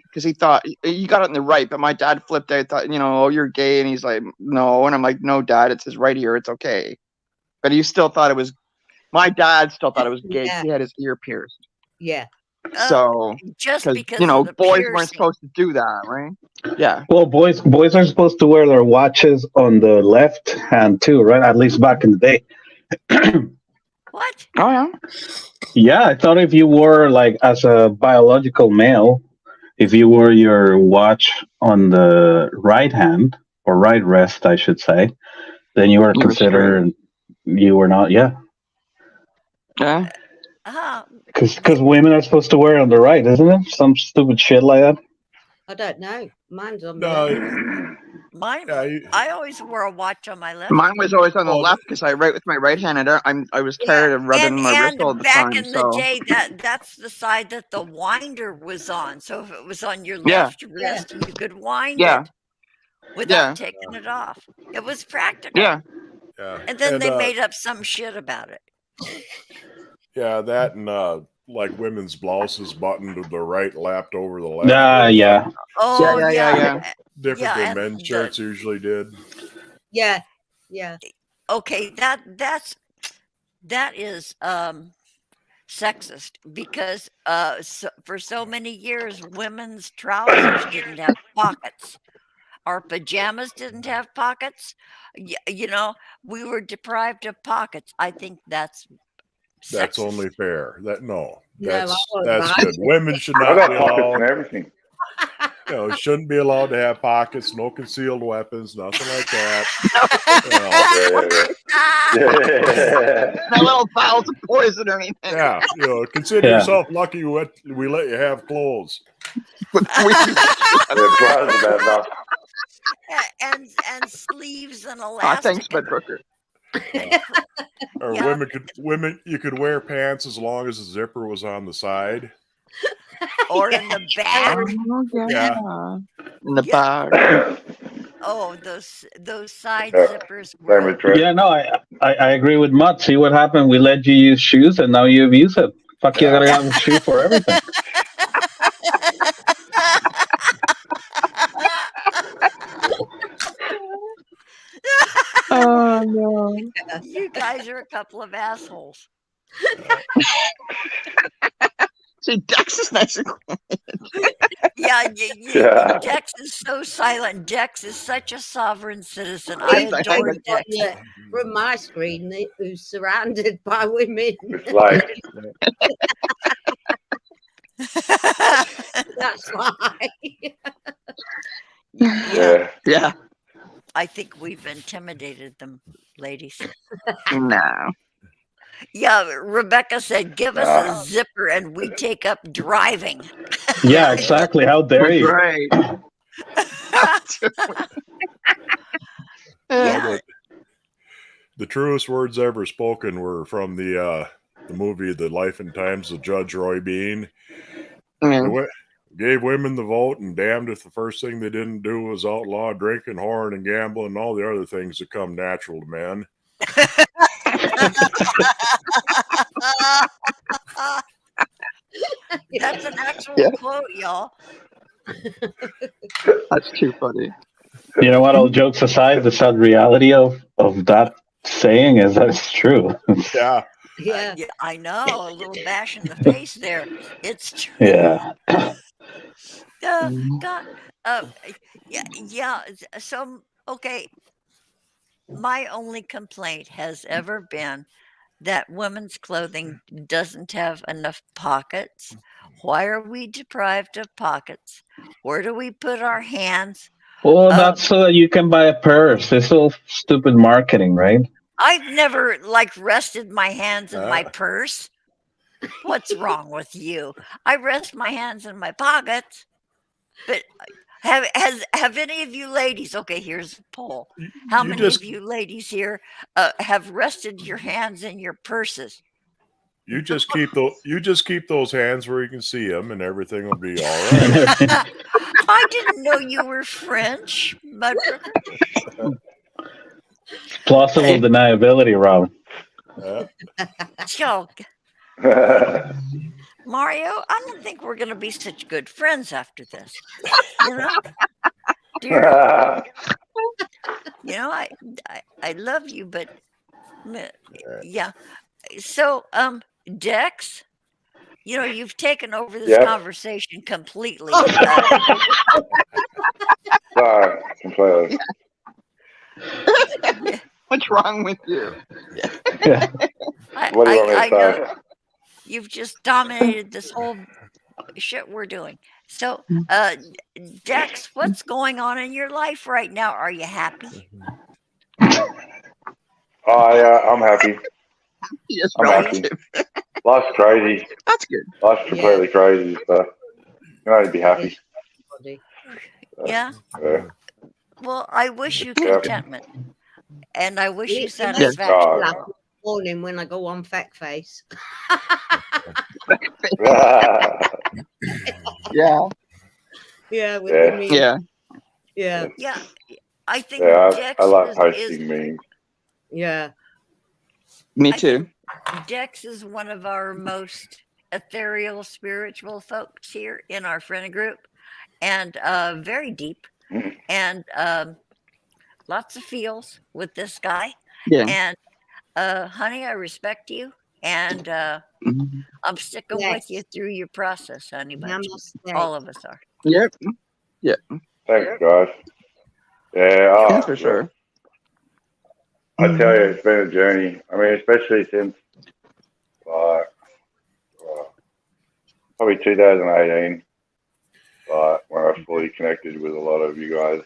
because he thought he got it in the right, but my dad flipped out, thought, oh, you're gay, and he's like, no, and I'm like, no, Dad, it's his right ear, it's okay. But he still thought it was. My dad still thought it was gay. Yeah. He had his ear pierced. Yeah. So just because boys of the weren't piercing. supposed to do that, right? Yeah. Well, boys are supposed to wear their watches on the left hand too, right? At least back in the day. What? Oh yeah. Yeah, I thought if you wore, like, as a biological male, if you wore your watch on the right hand, or right wrist, I should say, then you were You were considered, you were not, yeah. Yeah. Because women are supposed to wear it on the right, isn't it? Some stupid shit like that. I don't know. Mine's on the No, left. Mine. yeah, I always wore a watch on my left. Mine was always on the Oh, left because I write with my right hand, and I was tired of rubbing my wrist all the back time. in So the day, that's the side that the winder was on. So if it was on your Yeah. left wrist, you could wind Yeah. it without Yeah. taking it off. It was practical. yeah, yeah. And then they made up some shit about it. Yeah, that and like women's blouses buttoned to the right, lapped over the left. Yeah. Oh yeah. Different Yeah, than and men's shirts usually did. Yeah. Yeah. Okay, that is sexist because for so many years women's trousers didn't have pockets. Our pajamas didn't have pockets. We were deprived of pockets. I think that's That's sexist. only fair. No, That's I won't that's buy good. Women should I not got be pockets and allowed. everything. Shouldn't be allowed to have pockets. No concealed weapons. Nothing like that. no little vials of poison or anything. Yeah, consider Yeah. yourself lucky we let you have clothes. and sleeves and elastic. Thanks, Bud Brooker. Or Yeah. women, you could wear pants as long as the zipper was on the side. Or in the back. Yeah. In the back. Oh, those side zippers Same were. with Trent. Yeah, no, I agree with Mutt. See what happened? We let you use shoes, and now you abuse it. Fuck, you gotta have a shoe for everything. Oh no. You guys are a couple of assholes. See, Dex is nice and quiet. Yeah, Yeah. Dex is so silent. Dex is such a sovereign citizen. I adore Dex. Yeah, from my screen, who's surrounded by women. It's like, That's why. yeah. Yeah. I think we've intimidated them, ladies. No. Yeah, Rebecca said, give us a zipper and we take up driving. Yeah, exactly. How dare you? Right. Yeah. Yeah, but- the truest words ever spoken were from the movie The Life and Times of Judge Roy Bean. Yeah. Gave women the vote, and damned if the first thing they didn't do was outlaw drinking, whoring, and gambling, and all the other things that come natural to men. That's an actual Yeah. quote, y'all. That's too funny. You know what? All jokes aside, the sad reality of that saying is that it's true. Yeah. Yeah. Yeah, I know. A little bash in the face there. It's true. Yeah. God. Yeah. So, okay. My only complaint has ever been that women's clothing doesn't have enough pockets. Why are we deprived of pockets? Where do we put our hands? Well, that's so that you can buy a purse. It's all stupid marketing, right? I've never rested my hands in my purse. What's wrong with you? I rest my hands in my pockets. But have any of you ladies? Okay, here's a poll. How many of you ladies here have rested your hands in your purses? You just keep those hands where you can see them, and everything will be all right. I didn't know you were French, Mudbrook. Plausible deniability, Rob. So, Mario, I don't think we're going to be such good friends after this. You know, you know, I love you, but yeah. So, Dex, you know, you've taken over this conversation completely. Sorry, completely. What's wrong with you? What do you want me to say? You've just dominated this whole shit we're doing. So, Dex, what's going on in your life right now? Are you happy? Oh yeah, I'm happy. Yes, I'm happy. Life's crazy. That's good. Life's completely crazy, so you can only be happy. Yeah. Yeah. Well, I wish you contentment, and I wish you Literally satisfaction. laugh in the morning when I go on fat face. Yeah. Yeah. With Yeah. the memes. Yeah. Yeah. Yeah, I think Yeah, Dex I like is posting memes. Yeah. Me I too. Dex is one of our most ethereal, spiritual folks here in our friend group, and very deep, and lots of feels with this guy. Yeah. And honey, I respect you, and I'm sticking with you through your process, honey bunch. All of us are. Yep. Yeah. Thanks, guys. Yeah, Yeah, for sure. I tell you, it's been a journey. I mean, especially since probably 2018, when I fully connected with a lot of you guys,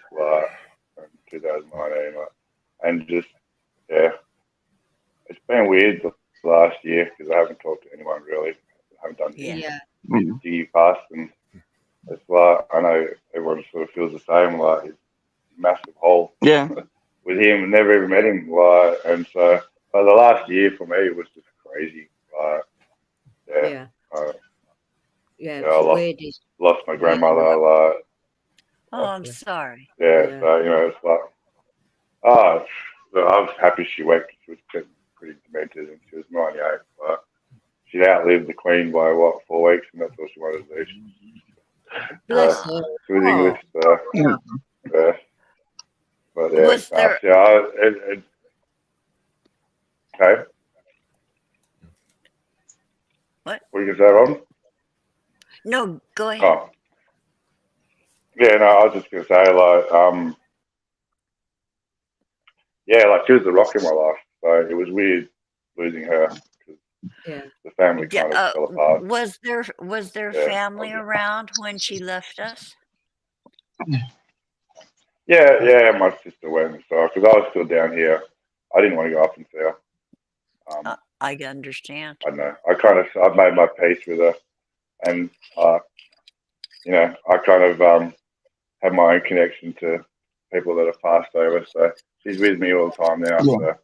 in 2019, and just it's been weird the last year because I haven't talked to anyone really. I haven't done any past, and it's I know everyone sort of feels the same. It's a massive hole. Yeah. With him, never even met him. And so the last year for me was just crazy. I lost my grandmother. Oh, I'm sorry. Yeah, so it's I was happy she went. She was pretty demented, and she was 98. But she outlived the Queen by 4 weeks, and that's all she wanted to do. Bless her. She was English, so but yeah, Was there? Okay. What? What are you gonna say, Robin? No, go ahead. Oh. Yeah, no, I was just gonna say, she was the rock in my life. So it was weird losing her because the family kind of fell apart. Was there family around when she left us? Yeah, my sister went, so because I was still down here, I didn't want to go up and see her. I understand. I know. I've made my peace with her, and I kind of have my own connection to people that have passed over. So she's with me all the time now. So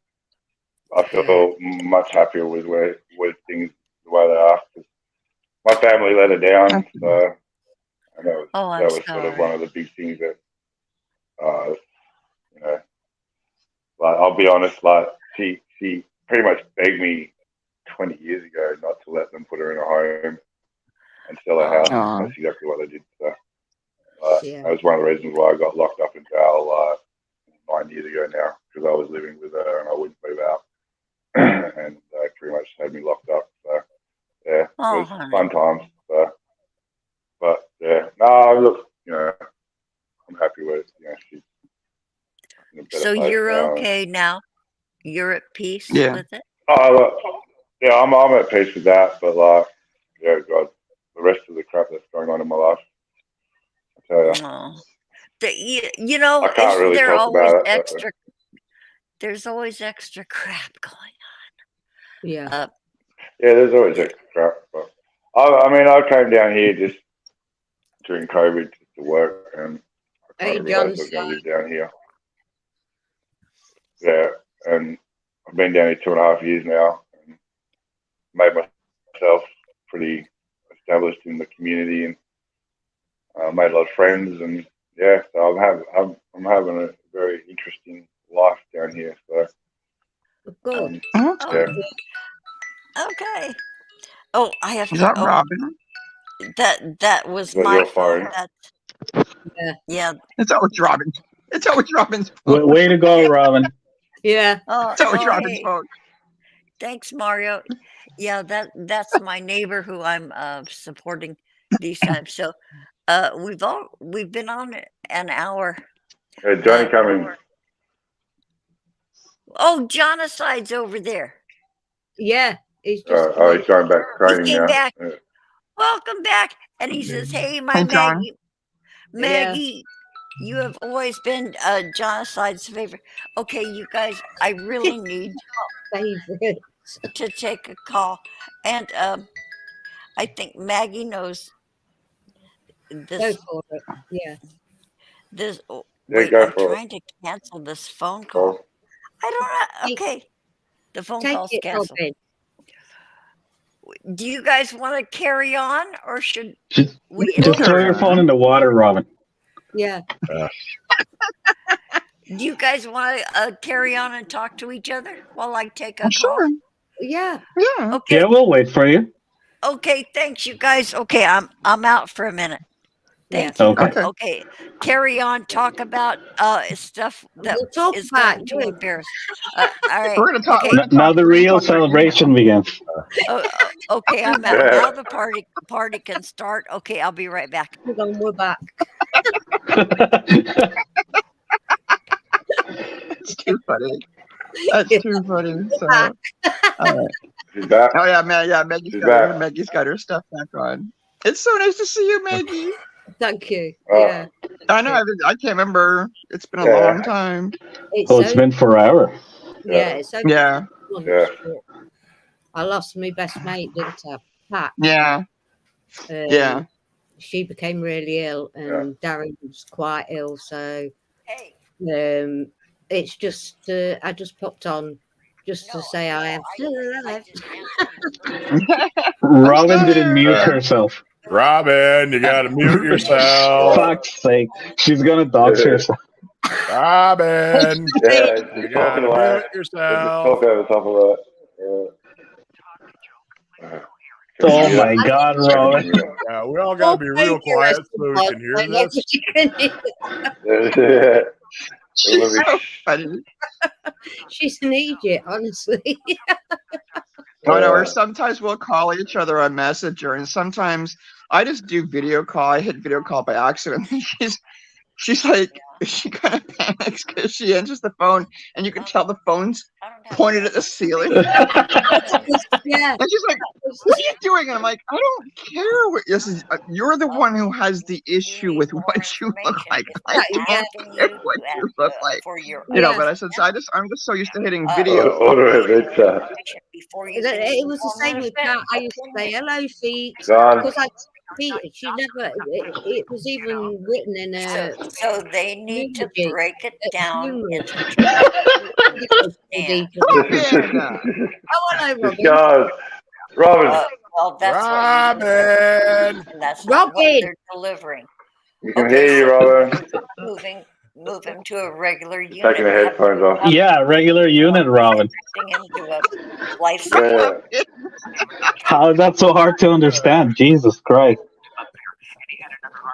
I feel much happier with things the way they are. 'Cause my family let her down, so I know Oh, I'm that was sort of one sorry. of the big things that, you know, like I'll be honest, like she pretty much begged me 20 years ago not to let them put her in a home and sell her house. Aw. That's exactly what I did. So Yeah. that was one of the reasons why I got locked up in jail 9 years ago now, because I was living with her and I wouldn't move out, and they pretty much had me locked up. So yeah, it Oh, was honey. fun times. So, but yeah, no, look, you know, I'm happy with it. You know, she's in a better So place you're now. okay now? You're at peace Yeah. with it? Look, yeah, I'm at peace with that, but like, yeah, God, the rest of the crap that's going on in my life, I tell you, Oh. You know, I can't isn't really there talk always about it. extra? There's always extra crap going Yeah. on. Yeah, there's always extra crap. But I mean, I came down here just during COVID to work, and I Hey, kind of realised I was Johnson. going to live down here. Yeah, and I've been down here 2.5 years now, and made myself pretty established in the community, and made a lot of friends, and yeah, so I'm having a very interesting life down here. So Good. Oh, that's yeah, good. Okay. Oh, I have Is to. that Oh, Robin? that was is that my your phone. phone? That's Yeah. yeah. It's always Robin. It's always Robin's phone. Way to go, Robin. Yeah. Oh, It's always oh, Robin's hey. phone. Thanks, Mario. Yeah, that's my neighbor who I'm supporting these times. So we've been on an hour. Hey, Johnny, Uh, come in. oh, Jonicide's over there. Yeah. He's just He's going back He training came now. back. Yeah. Welcome back. And he says, "Hey, my Hey, John. Maggie, you have always been Jonicide's favorite." Okay, you guys, I really need favorite. to take a call, and I think Maggie knows Go this. for it. Yeah. This. Yeah, Wait, go I'm for it. trying to cancel this phone call. Call. I don't know. Take- Okay, the phone Take call's it, canceled. Robin. Do you guys want to carry on, or should Just, we? just throw your phone in the water, Robin. Yeah. Do you guys want to carry on and talk to each other while I take a Oh, call? sure. Yeah. Yeah. Okay. Yeah, we'll wait for you. Okay. Thanks, you guys. Okay, I'm out for a minute. Thank you. Okay. Okay. Carry on. Talk about stuff that We'll talk is about going to you. embarrass. All right. We're gonna talk. Okay. We're gonna Now talk. the We're gonna real talk about you. celebration begins. Okay, I'm out. Yeah. Now the party can start. Okay, I'll be right back. Hold on, we're back. It's too funny. That's too funny. So, all right. She's back. Oh yeah, man. Yeah, Maggie's She's got her. back. Maggie's got her stuff back on. It's so nice to see you, Maggie. Thank you. Oh. Yeah. I know. I can't remember. It's been a Yeah. long time. It's Oh, it's been forever. yeah, it's only Yeah. months, Yeah. but I lost my best mate, didn't I? Pat. Yeah. Yeah. She became really ill, and Darren was quite ill. So Hey. it's just I just popped on just to say I am still alive. Robin didn't mute herself. Robin, you gotta mute yourself. Fuck's sake. She's gonna dox herself. Robin, Yeah, you just gotta talking away. mute Just yourself. talk over top of it. Oh my God, Robin. Yeah, we all gotta be real quiet so we can hear this. Yeah. She's so funny. She's an idiot, honestly. I know, or sometimes we'll call each other on Messenger, and sometimes I just do video call. I hit video call by accident. She's like, she kind of panics because she answers the phone, and you can tell the phone's pointed at the ceiling. Yeah. And she's like, "What are you doing?" And I'm like, "I don't care what this is. You're the one who has the issue with what you look like. I don't care what you look like." You know, but I said, I'm just so used to hitting video. It was the same with Pat. I used to say hello, feet, John. because I feet. She never. It was even written in a. So they need to eulogy break it at down funeral. into understand. Robin! Oh, hello, Robin. Guys, Robin, Well, that's Robin! and that's not what Robin! they're delivering. we can Okay, hear you, so Robin. move him to a regular unit. Taking the headphones off. Yeah, regular unit, Robin. Putting him to a life Yeah. How is that so hard to understand? Jesus Christ.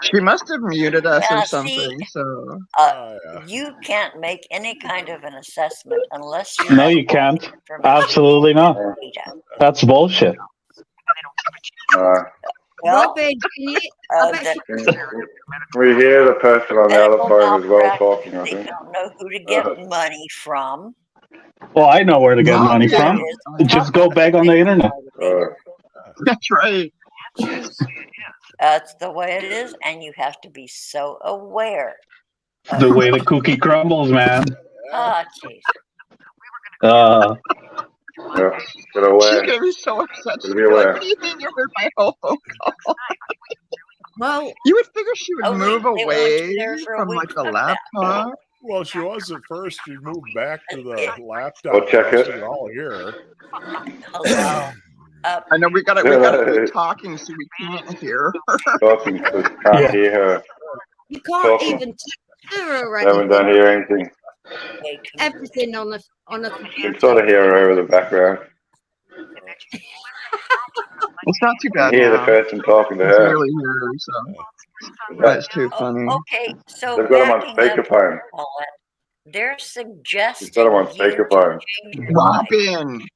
She must have muted us Yeah, or see, something. So Oh, yeah. you can't make any kind of an assessment unless you No, have you can't. information. Absolutely not. Data. That's bullshit. Well, Robin, can you? I bet the she- We hear the person on the other medical phone as well malpractice, talking, I they think. don't know who to get money from. Well, I know where to get Robin. money from. Just go beg on the internet. That's right. That's the way it is, and you have to be so aware. The way the cookie crumbles, man. Ah, jeez. Yeah, get She's away. gonna be so upset. She's Be gonna be like, aware. what do you mean you heard my whole phone call? Well, You would figure she would Oh, move they want you away there for a from week like the like that. laptop. Well, she was at first. She moved back to the laptop. We'll check it. We're all here. Hello. I know we gotta keep talking so we can't hear her. Talking, so can't hear her. you can't Talking. even text her or Haven't done anything. hear anything. Everything on a You computer. can sort of hear her over the background. It's not too You bad can hear the now. person talking to It's her. really here, so that's too funny. Okay, so They've got him on backing up, speakerphone. they're suggesting She's got him on you to speakerphone. change your life. Robin.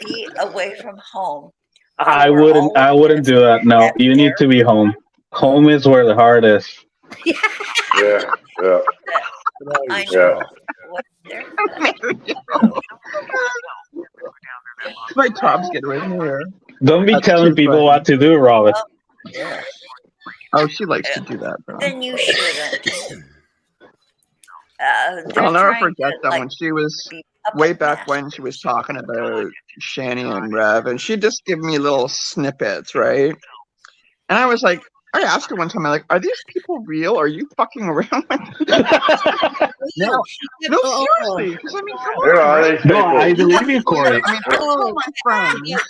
Be away from home. I for wouldn't. all I wouldn't do that. No, that's you need there. to be home. Home is where the heart is. Yeah, yeah. I Yeah. know what they're My top's getting right here. Don't be That's telling too people funny. what to do, Robin. Oh, she likes to do that, though. Then you shouldn't. I'll They're never trying forget to, that like, when she was be puppet way back masters. when she was talking about Shani and Rev, and she'd just give me little snippets, right? And I was like, I asked her one time, I'm like, are these people real? Are you fucking around with me? No, seriously. Because I mean, come Who on, are right? these people? No, I believe you, Corey. I mean, I tell my friends,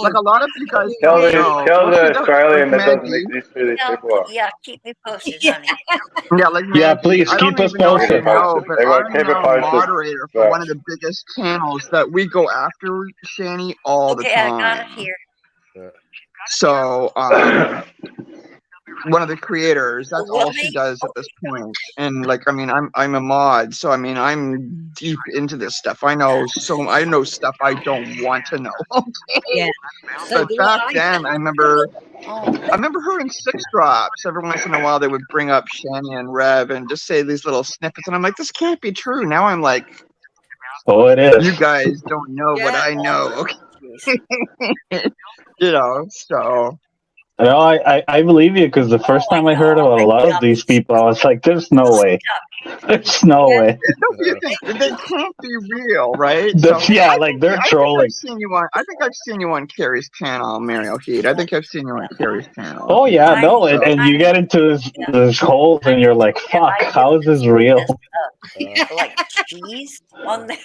like a lot of you guys Tell don't the know. tell Well, she the does, Australian like that doesn't Maggie. exist who these Yeah, people are. yeah, keep me posted, Yeah. honey. Yeah, like Maggie. Yeah, please I don't keep us even know if you posted. know, but They won't I'm keep it now posted. moderator for one of the biggest channels that we go after Shani all the Okay, I got it time. here. So, one of the creators, that's Well, all she does at this point. And like, I mean, I'm a mod, so I mean, I'm deep into this stuff. I know stuff I don't want to know. Yeah. So But do back I. then, I remember Oh, her in Six Drops. Every once in a while, they would bring up Shani and Rev and just say these little snippets, and I'm like, this can't be true. Now I'm like, Oh, it is. you guys don't know what I know. You know, so No, I believe you because the first time I heard about a lot of these people, I was like, "There's no way. There's no way." they can't be real, right? Yeah, like they're trolling. I think I've seen you on Carrie's channel, Mario Heat. I think I've seen you on Carrie's channel. Oh yeah, no, and you get into this holes, and you're like, "Fuck, how is this real?" like cheese on the.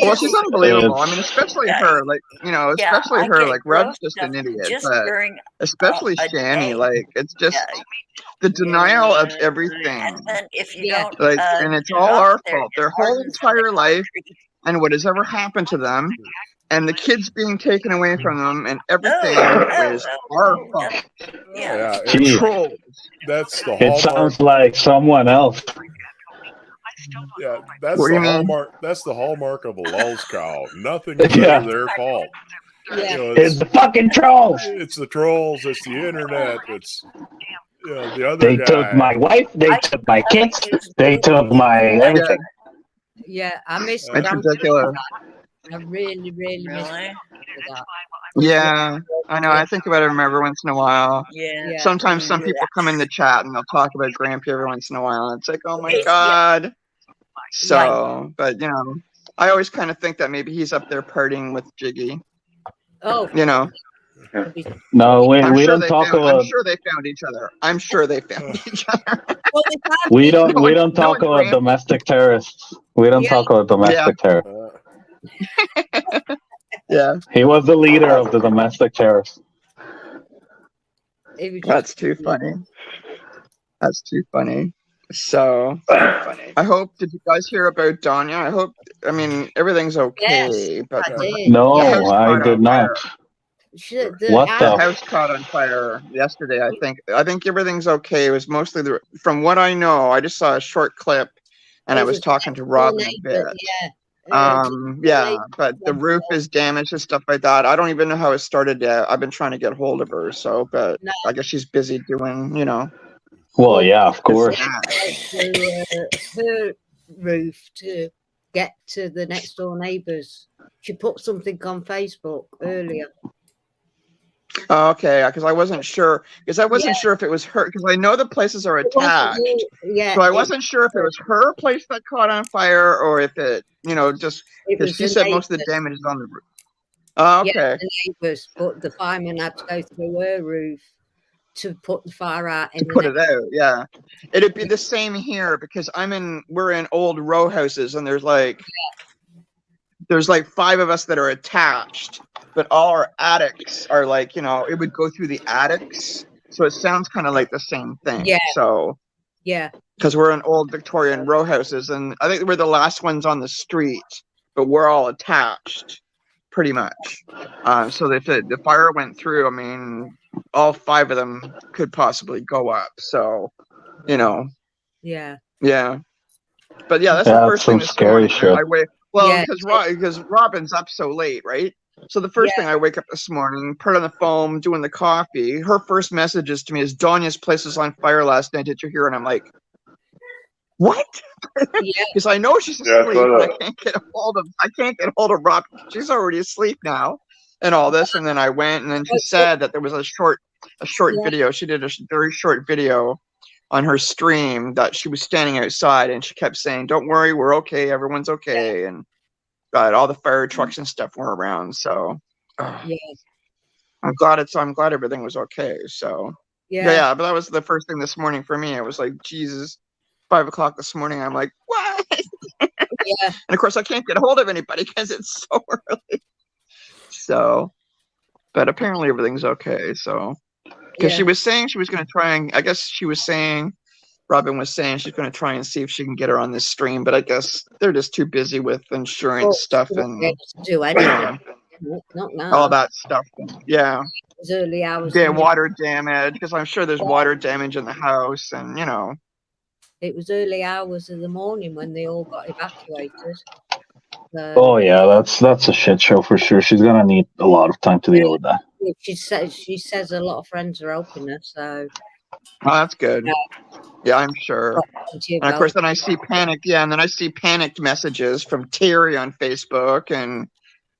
Well, she's unbelievable. I mean, especially her, like, you know, especially I her, get like, Rev's gross just an stuff idiot, just but during especially a Shani, day. like, it's just the denial of everything. And then if you Yeah. don't, Like, and it's all drop our their fault. Their whole gardens in the entire life concrete. and what has ever happened to them, and the kids being taken away from them, and everything is our fault. Yeah. The Gee. trolls. That's the It hallmark. sounds like someone else. Yeah, that's What do the you mean? hallmark. That's the hallmark of a lulz cow. Nothing Yeah. is their fault. Yeah. You know, It's the fucking trolls. it's the trolls. It's the internet. It's the other They guy. took my wife. They took my kids. They took my everything. Yeah, I miss It's Grandpa ridiculous. I really, really miss Really? that. Yeah, I know. I think about him every once in a while. Yeah. Yeah. Sometimes some people come in the chat and they'll talk about Grampy every once in a while. And it's like, oh my God. So, but you know, I always kind of think that maybe he's up there partying with Jiggy. Oh, You know, No, we I'm we sure don't they talk found. I'm about sure they found each other. I'm sure they found each other. Well, they found we it. don't No we one- don't no talk one about ran- domestic terrorists. We don't Yeah. talk about domestic terrorists. Yeah, He was the leader of the domestic terrorists. It was just that's too funny. That's too funny. So, I hope. Did you guys hear about Danya? I mean, everything's okay. But I did. No, the house I caught did on not. fire. What The the? house caught on fire yesterday. I think everything's okay. It was mostly from what I know. I just saw a short clip, and I was talking to Robin a bit. Yeah. But the roof is damaged and stuff like that. I don't even know how it started yet. I've been trying to get hold of her, but No. I guess she's busy doing, Well, yeah, of course. To her roof to get to the next door neighbours. She put something on Facebook earlier. Oh, okay, because I wasn't sure sure if it was her, because I know the places are attached. Yeah. So I wasn't sure if it was her place that caught on fire or if it, just It because was she the said most of the neighbours. damage is on the roof. Oh, okay. Yeah, the neighbours, but the fireman had to go through her roof to put the fire out. To put it out, yeah. It'd be the same here because we're in old row houses and there's like 5 of us that are attached, but all our attics are like, it would go through the attics. So it sounds kind of like the same thing. Yeah. So Yeah. because we're in old Victorian row houses and I think we're the last ones on the street, but we're all attached pretty much. So if the fire went through, I mean, all 5 of them could possibly go up. So, Yeah. yeah. But yeah, that's Yeah, the that's first thing some this scary morning. shit. I wake Yeah. because Robin's up so late, right? So the first thing I wake up this morning, put on the phone, doing the coffee. Her first messages to me is Danya's place was on fire last night. Did you hear? And I'm like, what? Yeah. Because I know she's Yeah, asleep, and I can't get hold of Rob. She's already asleep now, and all this. And then I went, and then she said that there was a short video. She did a very short video on her stream that she was standing outside, and she kept saying, "Don't worry, we're okay. Everyone's okay." And God, all the fire trucks and stuff were around. So I'm glad everything was okay. So yeah. But that was the first thing this morning for me. It was like, Jesus. 5 o'clock this morning, I'm like, what? Yeah. And of course, I can't get a hold of anybody because it's so early. So, but apparently everything's okay. So, because she was saying she was going to try and, I guess she was saying, Robin was saying she's going to try and see if she can get her on this stream, but I guess they're just too busy with insurance stuff and do anything. Not now. all that stuff. Yeah. It was early hours. Yeah, water damage, because I'm sure there's water damage in the house, and It was early hours of the morning when they all got evacuated. Oh yeah, that's a shit show for sure. She's gonna need a lot of time to deal with that. She says a lot of friends are helping her, so that's good. Yeah, I'm sure. And of course, then I see panic. Yeah, and then I see panicked messages from Terry on Facebook and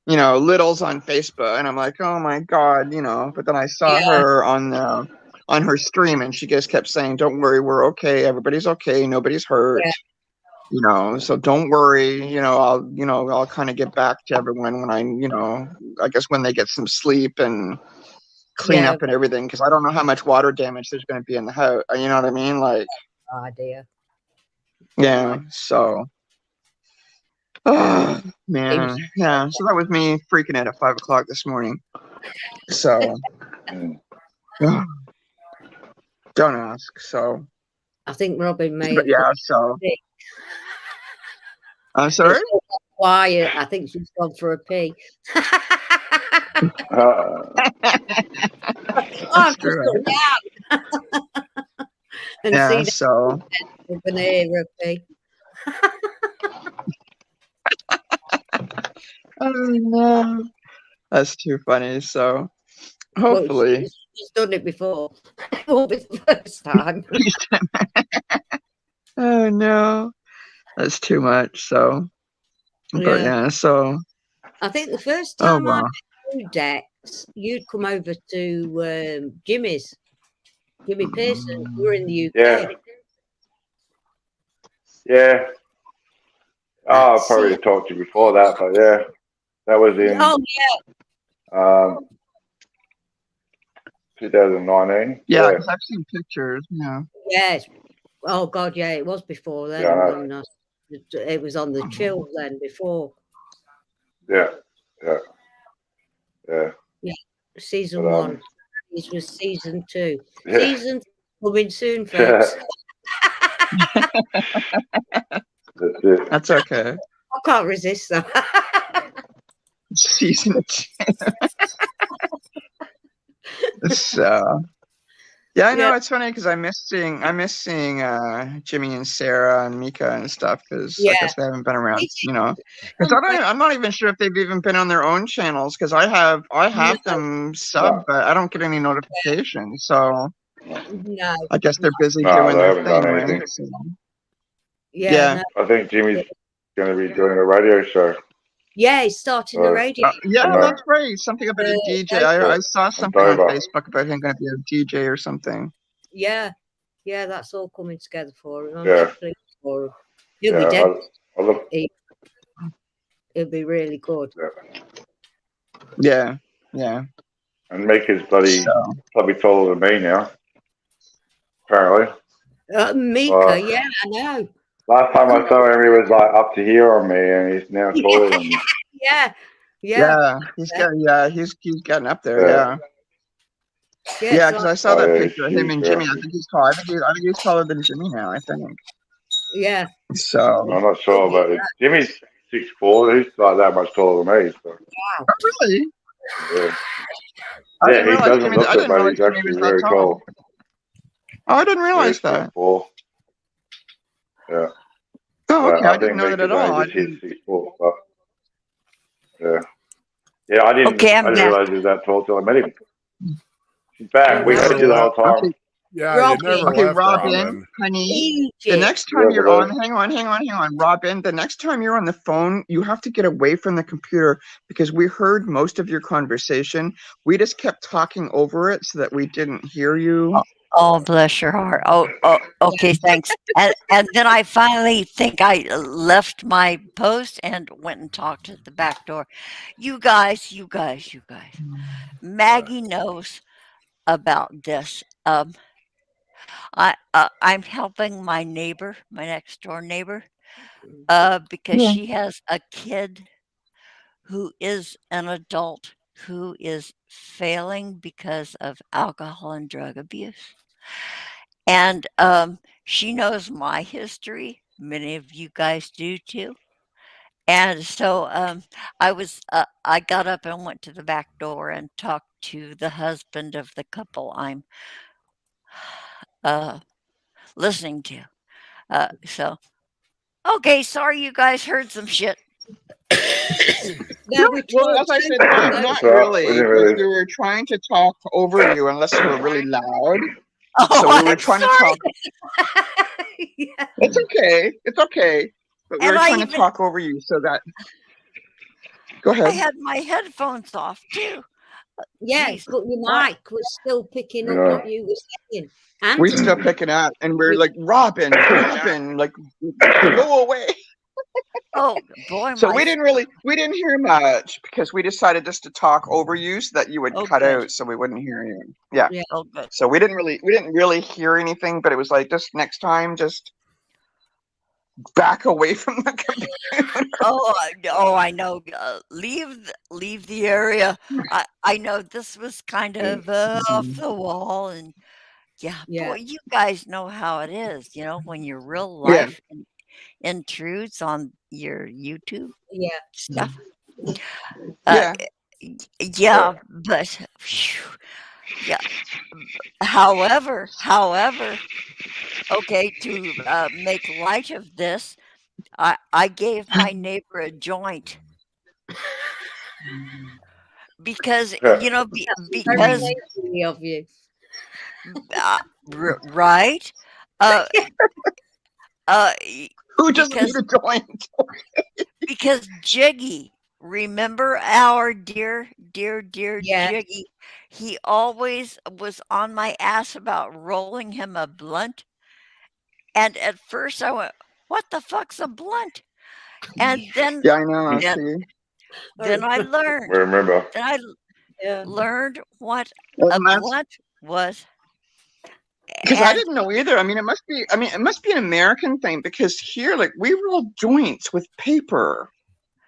Littles on Facebook, and I'm like, oh my God, But then I saw her on her stream, and she just kept saying, "Don't worry, we're okay. Everybody's okay. Nobody's hurt." So don't worry. I'll kind of get back to everyone when I guess when they get some sleep and clean up and everything, because I don't know how much water damage there's going to be in the house. You know what I mean? Like, idea. Yeah. So, oh man, yeah. So that was me freaking out at 5 o'clock this morning. So. Don't ask. So I think Robin may. Yeah. So I'm sorry. It's quiet. I think she's gone for a pee. I'm just going down. And yeah. see So. We're gonna hear a pee. Oh no, that's too funny. So hopefully. Well, she's done it before. It won't be the first time. Oh no, that's too much. So, but yeah. So I think the first time wow. I met you, Dex, you'd come over to Jimmy Pearson. You were in the UK. Yeah. Oh, I probably talked to you before that, but yeah, that was in. Oh 2019. Yeah, because I've seen pictures. Yeah. Yes. Oh God, yeah, it was before then. Yeah, I know. When it was on the chill then before. Yeah, yeah, yeah. Season But, 1. This was season 2. Yeah. Season coming soon, folks. That's it. That's okay. I can't resist that. Season 2. So yeah, I know Yeah. it's funny because I miss seeing Jimmy and Sarah and Mika and stuff because I Yeah. guess they haven't been around, Me you know. Because I'm not even sure if they've even been on their own channels because I have them sub, but I don't get any notifications. So No. I guess they're busy No, doing they their haven't thing, done right? anything. So, Yeah. Yeah. No. I think Jimmy's going to be doing a radio show. Yeah, he's starting the radio. yeah, Yeah. that's right. Something about a DJ. I saw something on October. Facebook about him going to be a DJ or something. Yeah. Yeah, that's all coming together for him. I'm Yeah. definitely for him. He'll be Yeah, dead. I look. It'll be really good. Yeah, yeah. And Mika's bloody So, probably taller than me now. Apparently. Mika, yeah, I know. Last time I saw him, he was like up to here on me, and he's now taller than me. Yeah. Yeah. he's getting up there. Yeah. Yeah, because I saw that yeah, picture of him he's and huge, Jimmy. yeah. I think he's tall. I think he's taller than Jimmy now. I think. Yeah. So. I'm not sure, but Jimmy's 6'4". He's like that much taller than me. So. Oh, really? Yeah. I Yeah, didn't he realize doesn't Jimmy. look I it, didn't but realize he's Jimmy actually was very that tall. tall. Oh, I didn't realize that. 6'4". Yeah. Oh, okay. I think didn't know that at all. Just hit 6'4", but yeah. Yeah, I didn't. Okay, I I'm didn't back. realize he was that tall till I met him. She's back. We had you the whole time. Yeah, Robin. you never Okay, left, Robin, honey. The Egypt. next time Yeah, you're but on, hang on, Robin. The next time you're on the phone, you have to get away from the computer because we heard most of your conversation. We just kept talking over it so that we didn't hear you. Oh, bless your heart. Oh, okay, thanks. And then I finally think I left my post and went and talked at the back door. You guys. Maggie knows about this. I'm helping my neighbor, my next door neighbor, because Yeah. she has a kid who is an adult who is failing because of alcohol and drug abuse. And she knows my history. Many of you guys do too. And so I got up and went to the back door and talked to the husband of the couple I'm listening to. So, okay, sorry you guys heard some shit. No, we Well, talked as I said, to not So, really. we didn't Because really- we were trying to talk over you unless you were really loud. Oh, So we were I'm trying to sorry. talk. Yeah. It's okay. It's okay. But we And were I trying to even- talk over you so that. Go I ahead. had my headphones off too. Yes, Jeez. but your What? mic was still picking up Yeah. what you were saying. And We're still picking up, and we're like, Robin, like, go away. Oh boy, So my we didn't hear much because we decided just to talk over you so that you would Oh, cut good. out, so we wouldn't hear you. Yeah. oh good. So we didn't really hear anything, but it was like, just next time, just back away from the computer. Oh, I know. Leave the area. I know this was kind of off the wall, and yeah, Yeah. boy, you guys know how it is. You know, when your real Yeah. life intrudes on your YouTube yeah, stuff. Yeah. Yeah, but phew, yeah. However, okay, to make light of this, I gave my neighbor a joint because Yeah. you know very because neighbourly of you. right Who doesn't because- need a joint? because Jiggy, remember our dear Yeah. Jiggy, he always was on my ass about rolling him a blunt, and at first I went, what the fuck's a blunt? And then Yeah, I know. Yeah. See? then I learned We remember. then I Yeah. learned what And a that's- blunt was. Because I And didn't know either. I mean, it must be an American thing because here, like, we roll joints with paper.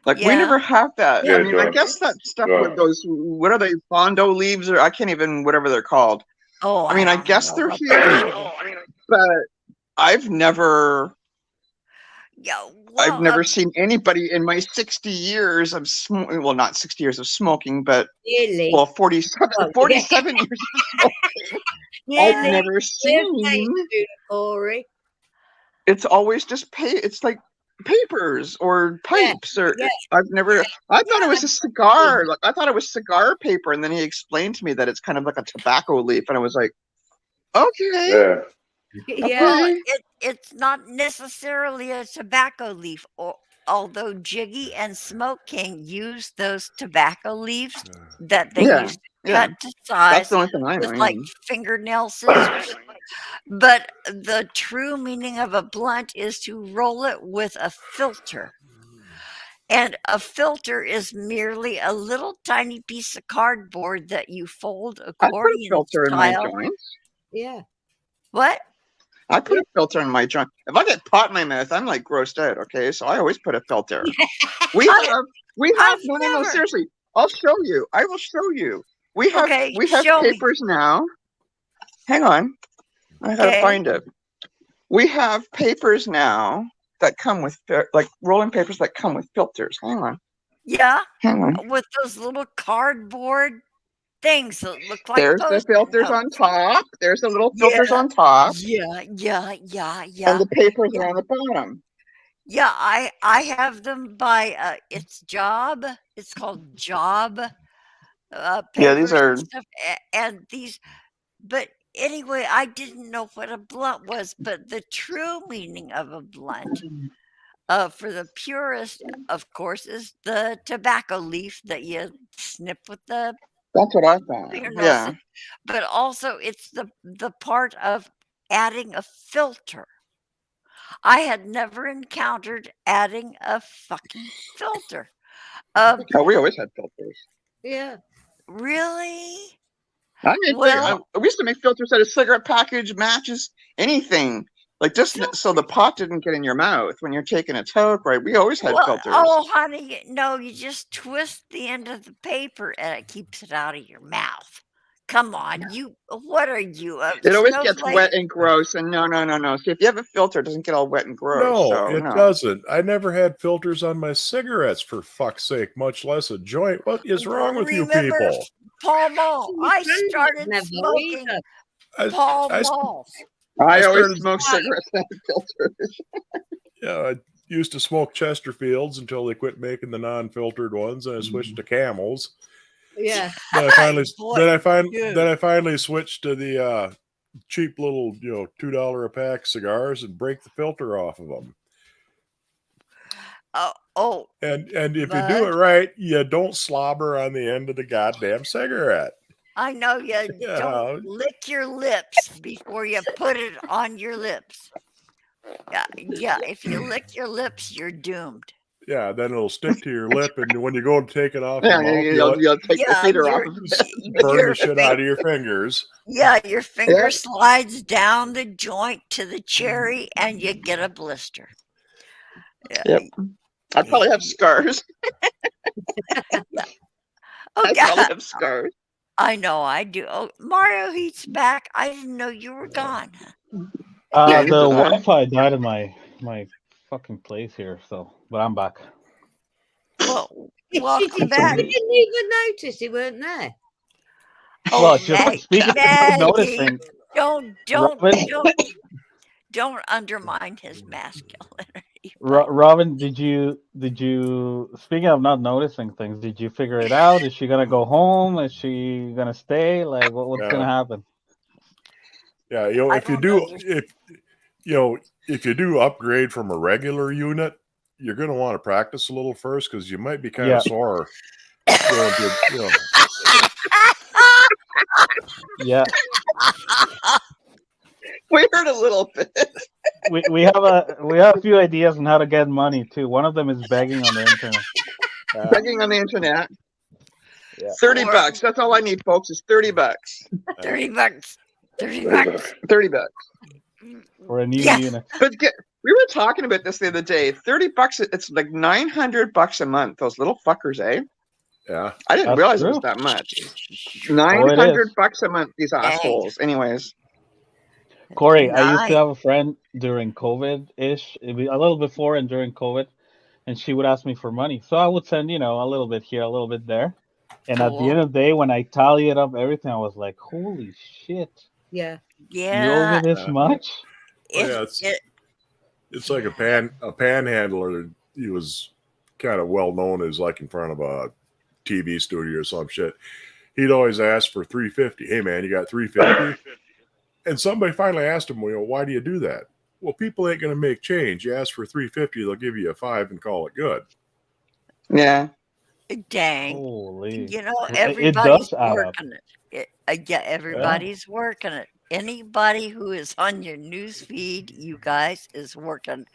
Like, we yeah, never have that. Yeah, I mean, I joints. guess that stuff Joints. with those, what are they, Bondo leaves, or I can't even, whatever they're called. oh, I mean, I don't guess know they're what here, the- but I've never yeah, well, seen anybody in my 60 years of smoking. Well, not 60 years of smoking, but Nearly. well, 47, Well, 47 years of smoking. I've Nearly. never Birthday seen. soon, Corey. It's always just it's like papers or pipes or yeah. I thought it was a cigar. Like, I thought it was cigar paper, and then he explained to me that it's kind of like a tobacco leaf, and I was like, okay. Yeah. Yeah. well, it's not necessarily a tobacco leaf, although Jiggy and Smoke King use those tobacco leaves that they Yeah, use to yeah. cut to That's size the only thing I with know. like fingernail scissors. But the true meaning of a blunt is to roll it with a filter. And a filter is merely a little tiny piece of cardboard that you fold I put a accordion filter in my style. joints. Yeah. What? I put a filter in my joint. If I get pot in my mouth, I'm like grossed out. Okay, so I always put a filter. We have I've no, never. seriously. I'll show you. I will show you. We have Okay, have show me. papers now. Hang on, I gotta Okay. find it. We have papers now that come with like rolling papers that come with filters. Hang on, Yeah, hang on. with those little cardboard things that look like There's the Post-it filters on notes. top. There's the little filters Yeah, on top, yeah, and the papers yeah. are on the bottom. Yeah, I have them by it's Job. It's called Job Yeah, papers these are. and stuff. And these, but anyway, I didn't know what a blunt was, but the true meaning of a blunt, for the purist, of course, is the tobacco leaf that you snip with the That's what I thought. fingernails. Yeah. But also, it's the part of adding a filter. I had never encountered adding a fucking filter. Oh, we always had filters. Yeah. Really? I mean, Well, we used to make filters out of cigarette package, matches, anything. Like just so the pot didn't get in your mouth when you're taking a toke, right? We always had filters. oh, honey, no, you just twist the end of the paper and it keeps it out of your mouth. Come on, what are you? It always gets snowflake? wet and gross. And no. See, if you have a filter, it doesn't get all wet and gross. No, so, it doesn't. I never had filters on my cigarettes, for fuck's sake, much less a joint. What is wrong with you Remember people? Pall Mall. I started Never smoking either. Pall I- Mall. I I always started- smoke cigarettes out of filters. Yeah, I used to smoke Chesterfields until they quit making the non-filtered ones, and I switched to Camels. Yeah. Then I finally, Boy, then I finally switched to the cheap little, $2 a pack cigars and break the filter off of them. Oh, And if you do it right, you don't slobber on the end of the goddamn cigarette. I know you Yeah. don't lick your lips before you put it on your lips. Yeah, if you lick your lips, you're doomed. Yeah, then it'll stick to your lip, and when you go to take it off Yeah, your mouth, you'll take the Yeah, heater your- off. burn your the shit out of your fingers. Yeah, your finger Yeah. slides down the joint to the cherry and you get a blister. Yeah. Yep. I probably have scars. Oh, I probably God. have scars. I know I do. Oh, Mario Heat's back. I didn't know you were gone. Yeah, The you did that. Wi-Fi died in my fucking place here, but I'm back. Well, She welcome didn't back. even notice he weren't there. Oh, Well, just speaking of Maggie, noticing, don't undermine his masculinity. Robin, did you speaking of not noticing things, did you figure it out? Is she gonna go home? Is she gonna stay? Like, what's Yeah. gonna happen? Yeah, I if you don't do if you do upgrade from a regular unit, you're going to want to practice a little first, because you might be kind Yeah. of sore. Going to, Yeah, We heard a little bit. we have a few ideas on how to get money too. One of them is begging on the internet. Begging on the internet. Yeah. 30 Or- bucks. That's all I need, folks, is 30 bucks. $30. $30 bucks. 30 bucks. For a new Yes. unit. But we were talking about this the other day. 30 bucks, it's like 900 bucks a month. Those little fuckers, eh? Yeah. I didn't That's realize it was true. that much. Oh, 900 it is. bucks a month, these assholes. Anyways. Corey, I used to Nice. have a friend during COVID-ish, a little before and during COVID, and she would ask me for money. So I would send, a little bit here, a little bit there. And at the Cool. end of the day, when I tally it up, everything, I was like, holy shit. Yeah. You owe me Yeah. this much? Well, yeah, it's like a panhandler. He was kind of well known as like in front of a TV studio or some shit. He'd always ask for $350. Hey man, you got $350? And somebody finally asked him, well, why do you do that? Well, people ain't gonna make change. You ask for $350, they'll give you a $5 and call it good. Yeah. Dang. Holy. It Everybody's does add up. working it. Yeah, everybody's working it. Anybody who is on your news feed, you guys, is working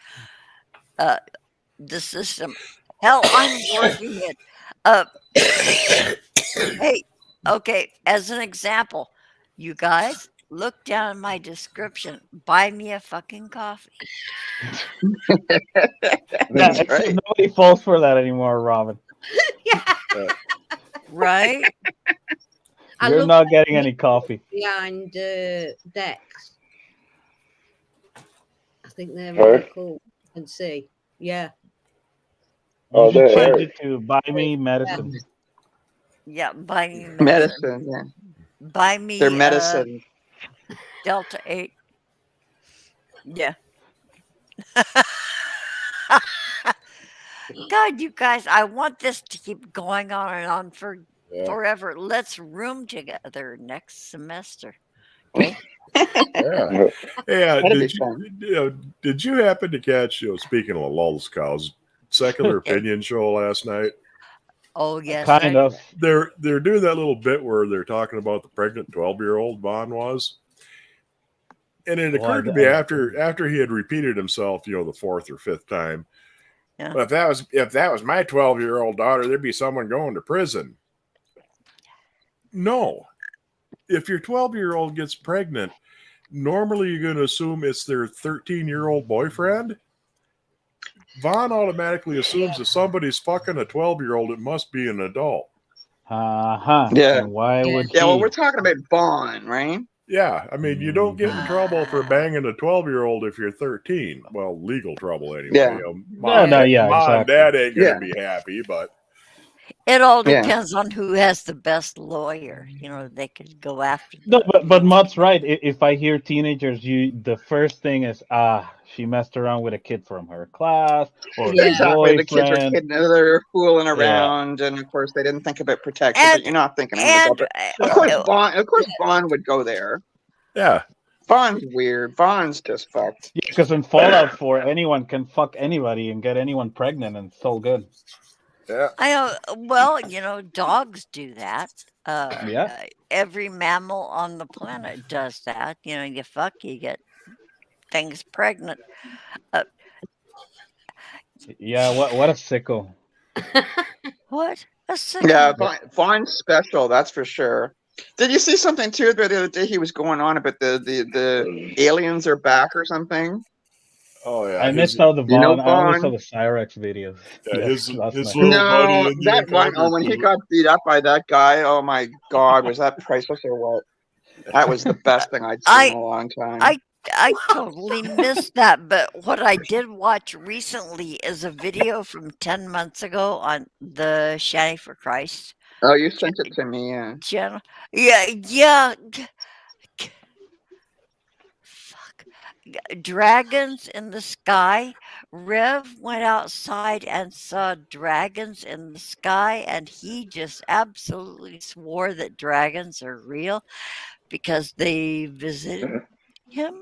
the system. Hell, I'm working it. Hey, okay, as an example, you guys, look down in my description. Buy me a fucking coffee. That's Except right. nobody falls for that anymore, Robin. Right? I You're love not getting any coffee. behind decks. I think they're Sorry? really cool. And see. Yeah. Oh, You should they're change hairy. it to buy me medicine. Yeah, buy me medicine. Medicine, yeah. Buy me Their medicine. Delta 8. Yeah. God, you guys, I want this to keep going on and on forever. Let's room together next semester. Okay. Yeah. Yeah. That'd be fun. Did you happen to catch, speaking of lulz cows, Secular Opinion show last night? Oh yes. Kind of. They're doing that little bit where they're talking about the pregnant 12-year-old Vaughn was. And it occurred to me after he had repeated himself, the fourth or fifth time. Yeah. But if that was my 12-year-old daughter, there'd be someone going to prison. No. If your 12-year-old gets pregnant, normally you're going to assume it's their 13-year-old boyfriend. Vaughn automatically assumes if somebody's fucking a 12-year-old, it must be an adult. Uh-huh. Yeah. And why would Yeah, well, he? we're talking about Vaughn, right? Yeah, I mean, you don't get in trouble for banging a 12-year-old if you're 13. Well, legal trouble anyway. Yeah. Mom and exactly. Dad ain't going to be happy, but It all Yeah. depends on who has the best lawyer. They could go after. No, but Mutt's right. If I hear teenagers, the first thing is, she messed around with a kid from her class, or Yeah. the Exactly. The kids are boyfriend. kidding, they're fooling around, and of course they didn't think about protection. But you're not thinking about it. Of course, Vaughn would go there. yeah. Vaughn's weird. Vaughn's just fucked. Yeah, because in Fallout 4, anyone can fuck anybody and get anyone pregnant, and it's so good. Yeah. I know. Well, dogs do that. Yeah. Every mammal on the planet does that. You fuck, you get things pregnant. Yeah, what a sicko. What? A second. Yeah, Vaughn's special, that's for sure. Did you see something too the other day? He was going on about the aliens are back or something. Oh yeah. I missed all the You know Vaughn. I only saw Vaughn? the Cyrex videos. Yeah, his last night. little buddy No, Indian that one. cowboy Oh, when he suit. got beat up by that guy. Oh my God, was that priceless or what? That was the best thing I'd seen in a long time. I totally missed that. But what I did watch recently is a video from 10 months ago on the Shanty for Christ Oh, you sent it to me. Yeah. channel. Yeah. Fuck. Dragons in the sky. Rev went outside and saw dragons in the sky, and he just absolutely swore that dragons are real because they visited him.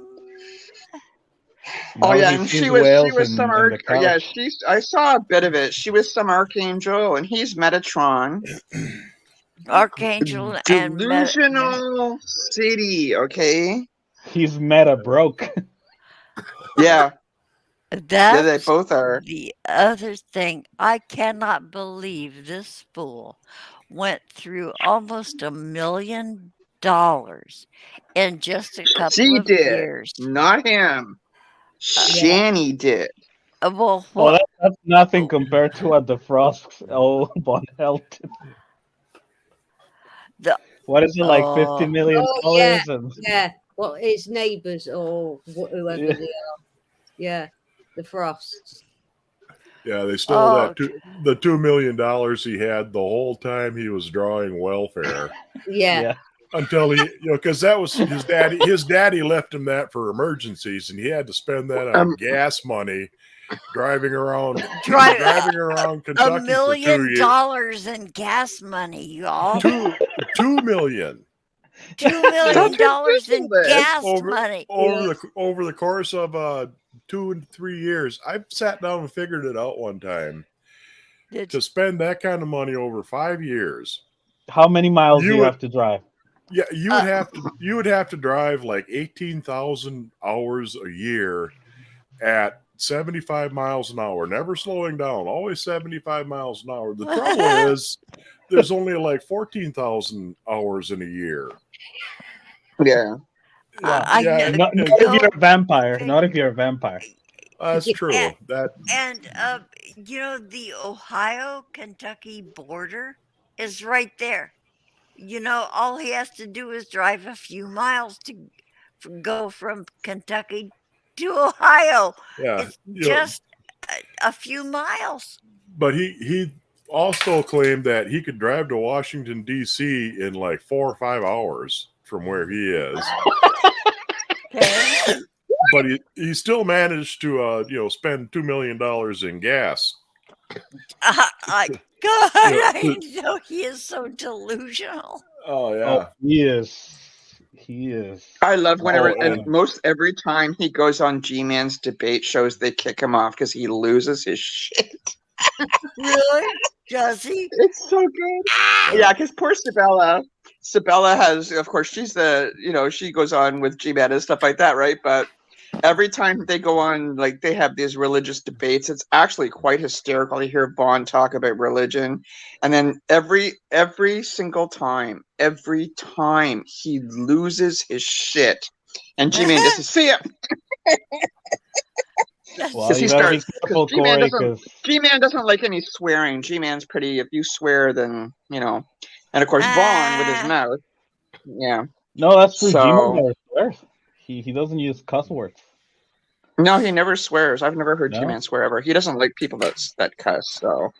Oh Now yeah, he and sees she was whales some in the couch. yeah, I saw a bit of it. She was some archangel and he's Metatron. Archangel and Delusional City, okay? He's meta broke. Yeah. That's they both are. the other thing. I cannot believe this fool went through almost $1 million in just a couple She of did, years. not him. Shanny did. Well, Well, that's nothing compared to what the Frosts owe Von Helton. the What is it, like $50 oh, million? Oh, yeah. And Yeah. Well, it's neighbours or whoever Yeah. they are. Yeah. The Frosts. Yeah, they stole oh, the $2 million he had the whole time he was drawing welfare. Yeah. yeah. Until he, because that was his daddy. His daddy left him that for emergencies, and he had to spend that on gas money, driving around $1 Kentucky for 2 years. million in gas money, y'all. $2 million $2 million That's in ridiculous. gas over money. over the course of 2 and 3 years. I sat down and figured it out one time. To spend that kind of money over 5 years, How many miles do You you would- have to drive? yeah, you would have to drive like 18,000 hours a year at 75 miles an hour, never slowing down, always 75 miles an hour. The trouble is there's only like 14,000 hours in a year. Yeah. I know. Not if you're a vampire. Not if you're a vampire. That's true. And the Ohio-Kentucky border is right there. All he has to do is drive a few miles to go from Kentucky to Ohio. Yeah, It's just a few miles. But he also claimed that he could drive to Washington D.C. in like 4 or 5 hours from where he is. Okay. But he still managed to spend $2 million in gas. God, I know he is so delusional. Oh yeah. Oh, he is. He is. I love whenever and most every time he goes on G-Man's debate shows, they kick him off because he loses his shit. Really? Does he? It's so good. Yeah, because poor Sabella. Sabella has, of course, she's she goes on with G-Man and stuff like that, right? But every time they go on, like they have these religious debates, it's actually quite hysterical to hear Vaughn talk about religion. And then every single time, he loses his shit. And G-Man just says, see ya. Well, he you gotta be starts, careful, G-Man Corey, doesn't, 'cause G-Man doesn't like any swearing. G-Man's pretty, if you swear, then, and of course, Vaughn with his mouth. Yeah. no, that's true. G-Man So, never swears. He doesn't use cuss words. no, he never swears. I've never heard No? G-Man swear ever. He doesn't like people that cuss, so.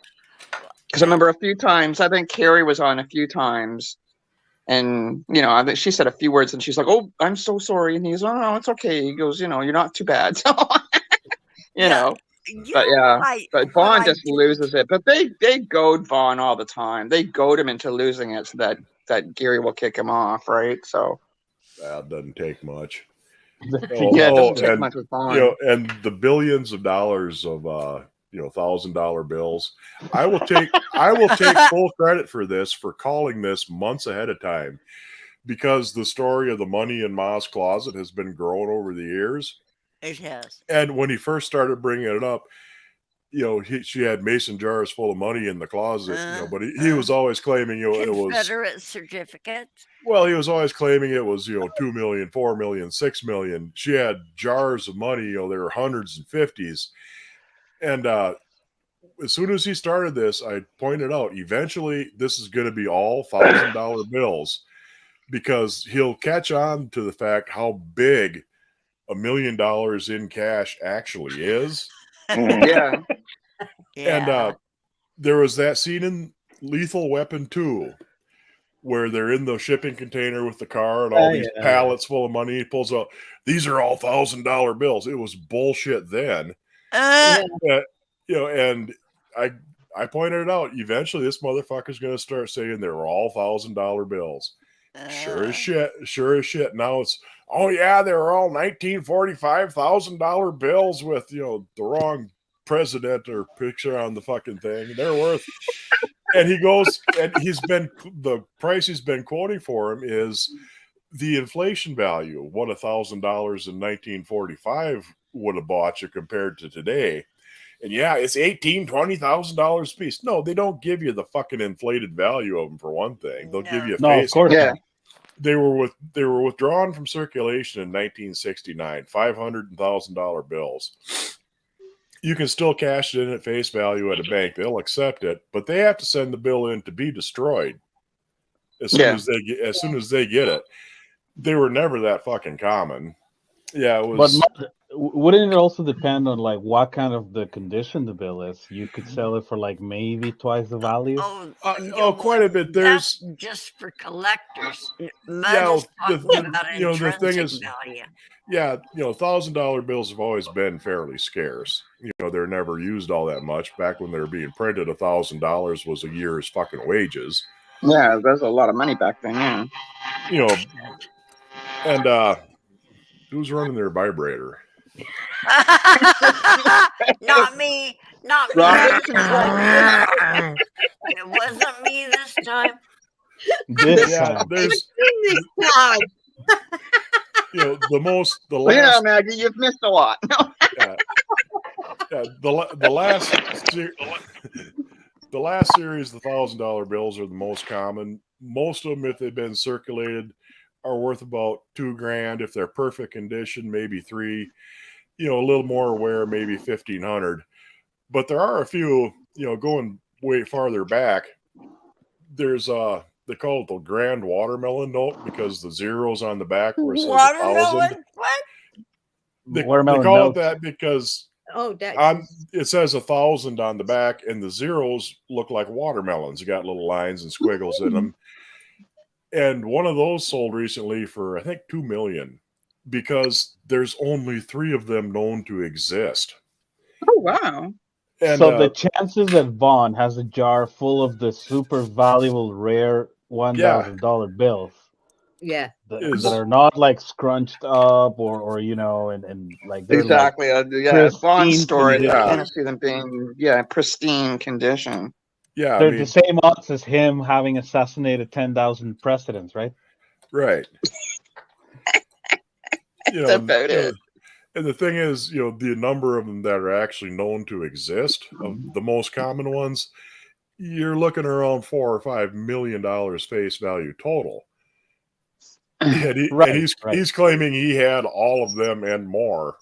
Because I remember a few times, I think Carrie was on a few times, and, I think she said a few words, and she's like, oh, I'm so sorry. And he's, oh, no, it's okay. He goes, you're not too bad. So, But yeah, but Vaughn just loses it. But they goad Vaughn all the time. They goad him into losing it so that Gary will kick him off, right? So that doesn't take much. Yeah, it doesn't take much with Vaughn. And the billions of dollars of $1,000 bills. I will take full credit for this, for calling this months ahead of time, because the story of the money in Ma's closet has been growing over the years. It has. And when he first started bringing it up, she had mason jars full of money in the closet, but he was always claiming, it was Confederate certificates. Well, he was always claiming it was, 2 million, 4 million, 6 million. She had jars of money, there were hundreds and fifties. And as soon as he started this, I pointed out, eventually this is going to be all $1,000 bills, because he'll catch on to the fact how big $1 million in cash actually is. Yeah. And there was that scene in Lethal Weapon 2 where they're in the shipping container with the car and all these pallets full of money. He pulls out, these are all $1,000 bills. It was bullshit then. And I pointed it out. Eventually, this motherfucker's going to start saying they were all $1,000 bills. Sure as shit. Now it's, oh yeah, they were all 1945 $1,000 bills with the wrong president or picture on the fucking thing. They're worth. And he goes, and the price he's been quoting for him is the inflation value, what $1,000 in 1945 would have bought you compared to today. And yeah, it's $18,000-$20,000 a piece. No, they don't give you the fucking inflated value of them for one thing. They'll give you a No, of face. course Yeah. not. They were withdrawn from circulation in 1969, $500,000 bills. You can still cash it in at face value at a bank. They'll accept it, but they have to send the bill in to be destroyed as soon Yeah. as they get it. They were never that fucking common. Yeah, it was. But wouldn't it also depend on like what kind of the condition the bill is? You could sell it for like maybe twice the value. Quite a bit. There's That's just for collectors. Mud Yeah, is talking about the thing intrinsic is, value. yeah, $1,000 bills have always been fairly scarce. They're never used all that much. Back when they were being printed, $1,000 was a year's fucking wages. Yeah, that's a lot of money back then. Yeah. And who's running their vibrator? Not me. Not me. Robert? It wasn't me this time. This time. There's This time. the Well, yeah, last Maggie, you've missed a lot. the last series, the $1,000 bills are the most common. Most of them, if they've been circulated, are worth about $2,000. If they're perfect condition, maybe $3,000. A little more wear, maybe $1,500. But there are a few, going way farther back. There's they call it the grand watermelon note because the zeros on the back were Watermelon? What? They Watermelon call notes. it that because that's it says 1,000 on the back, and the zeros look like watermelons. You got little lines and squiggles in them. And one of those sold recently for, I think, $2 million because there's only 3 of them known to exist. Oh, wow. And, so the chances that Vaughn has a jar full of the super valuable rare $1,000 bills yeah. that are not like scrunched up or and like they're Exactly. like Yeah, Vaughn's story. condition. I can see them being pristine condition. Yeah, They're the same odds as him having assassinated 10,000 presidents, right? Right. That's about it. And the thing is, the number of them that are actually known to exist, of the most common ones, you're looking around $4 or $5 million face value total. And he's claiming he had all of them and more.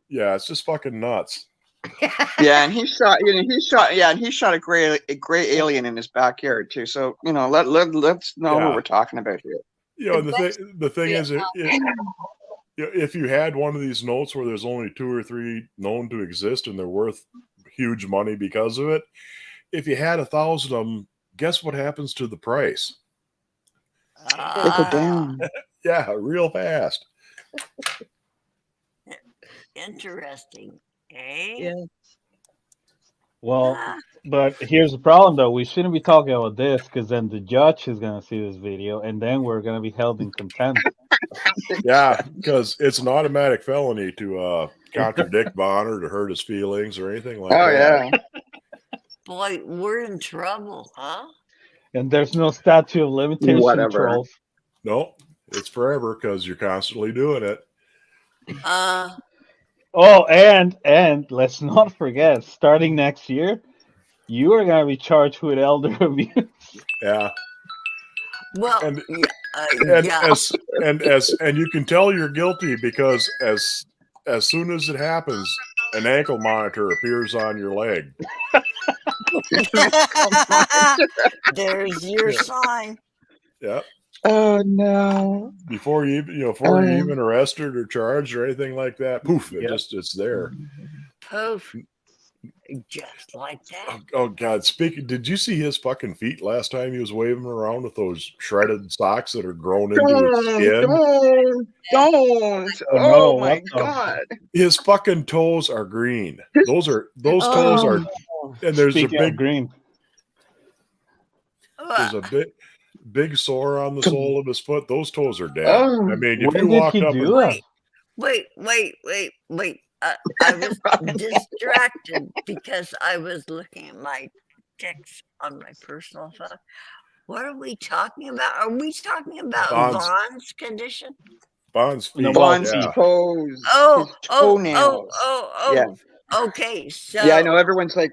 Yeah, it's just fucking nuts. Yeah, and he shot a gray alien in his backyard too. So let's know what we're talking about here. And the thing is, if you had one of these notes where there's only 2 or 3 known to exist and they're worth huge money because of it, if you had 1,000 of them, guess what happens to the price? They go down. Yeah, real fast. Interesting. Eh? Yeah. Well, but here's the problem, though. We shouldn't be talking about this because then the judge is going to see this video, and then we're going to be held in contempt. Yeah, because it's an automatic felony to contradict Vaughn or to hurt his feelings or anything like that. Oh, yeah. Boy, we're in trouble, huh? And there's no statute of limitation, Whatever. trolls. No, it's forever because you're constantly doing it. Oh, and let's not forget, starting next year, you are going to be charged with elder abuse. Yeah. Well, And yeah. and you can tell you're guilty because as soon as it happens, an ankle monitor appears on your leg. There's your sign. Yep. Oh no! Before you even arrested or charged or anything like that, poof! It's there. Poof. Just like that. Oh God! Did you see his fucking feet last time he was waving around with those shredded socks that are grown into his skin? Don't! Oh, Oh my God! His fucking toes are green. Those toes are, and there's Speaking a of big green. there's a big sore on the sole of his foot. Those toes are dead. Oh. I mean, if When you did walked he up do and it? Wait. I was distracted because I was looking at my text on my personal phone. What are we talking about? Are we talking about Vaughn's condition? Vaughn's feet, Vaughn's yeah. toes. Oh, his toenails. oh. Yeah. Okay, so Yeah, I know everyone's like,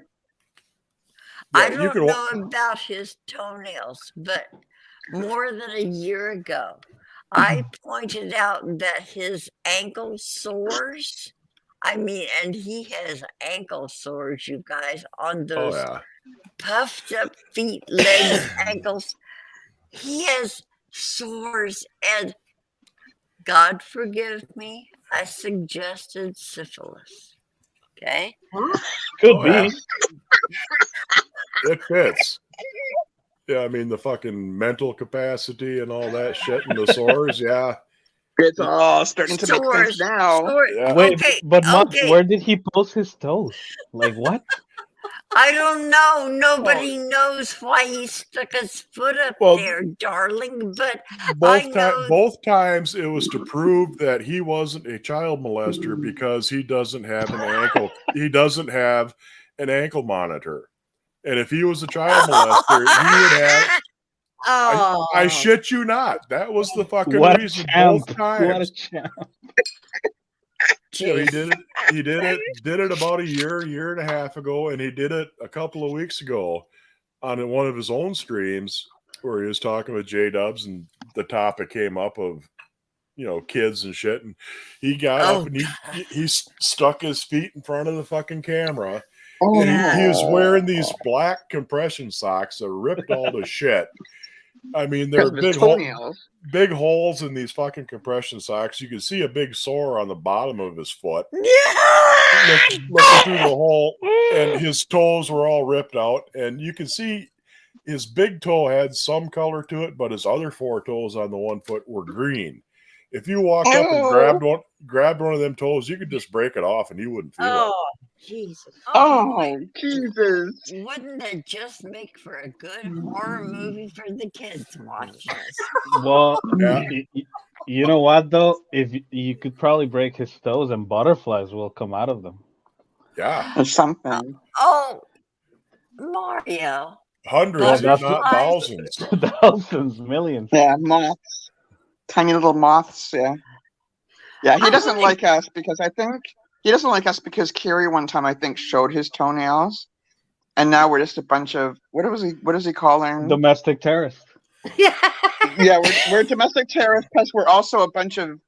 I Yeah, you don't could. know about his toenails, but more than a year ago, I pointed out that his ankle sores. I mean, and he has ankle sores, you guys, on Oh those yeah. puffed up feet, legs, ankles. He has sores, and God forgive me, I suggested syphilis. Okay. Could Oh, yeah. be. It fits. Yeah, I mean the fucking mental capacity and all that shit and the sores. Yeah, it's all starting to make sense Sores, now. sores. yeah. Wait, Okay, but Mud, okay. where did he post his toes? Like what? I don't know. Nobody knows why he stuck his foot up Well, there, darling. But I know. both times it was to prove that he wasn't a child molester because he doesn't have an ankle. He doesn't have an ankle monitor. And if he was a child molester, he would have. Oh, I shit you not. That was the fucking What a reason champ! both What a times. champ! You know, he Jeez. did it. He did it about a year and a half ago, and he did it a couple of weeks ago on one of his own streams where he was talking with J Dubs, and the topic came up of kids and shit, and he got Oh, up and he stuck his feet in front of the fucking camera, Oh, and Yeah. he was wearing these black compression socks that ripped all the shit. I mean, they're because of his big toenails. big holes in these fucking compression socks. You can see a big sore on the bottom of his foot. Looking through the hole, and his toes were all ripped out, and you can see his big toe had some color to it, but his other four toes on the one foot were green. If you walked up and grabbed one of them toes, you could just break it off and you wouldn't feel it. oh, Jesus. Oh, Jesus. Wouldn't it just make for a good horror movie for the kids watching us? Well, Yeah. you know what though? If you could probably break his toes and butterflies will come out of them. Yeah, Or something. Oh, Mario. hundreds, Well, if not Butterflies. thousands. Thousands, millions. Yeah, moths. Tiny little moths, yeah. Yeah, he doesn't like us because he doesn't like us because Carrie one time I think showed his toenails. And now we're just a bunch of what does he call them? Domestic terrorists. Yeah, we're domestic terrorists, plus we're also a bunch of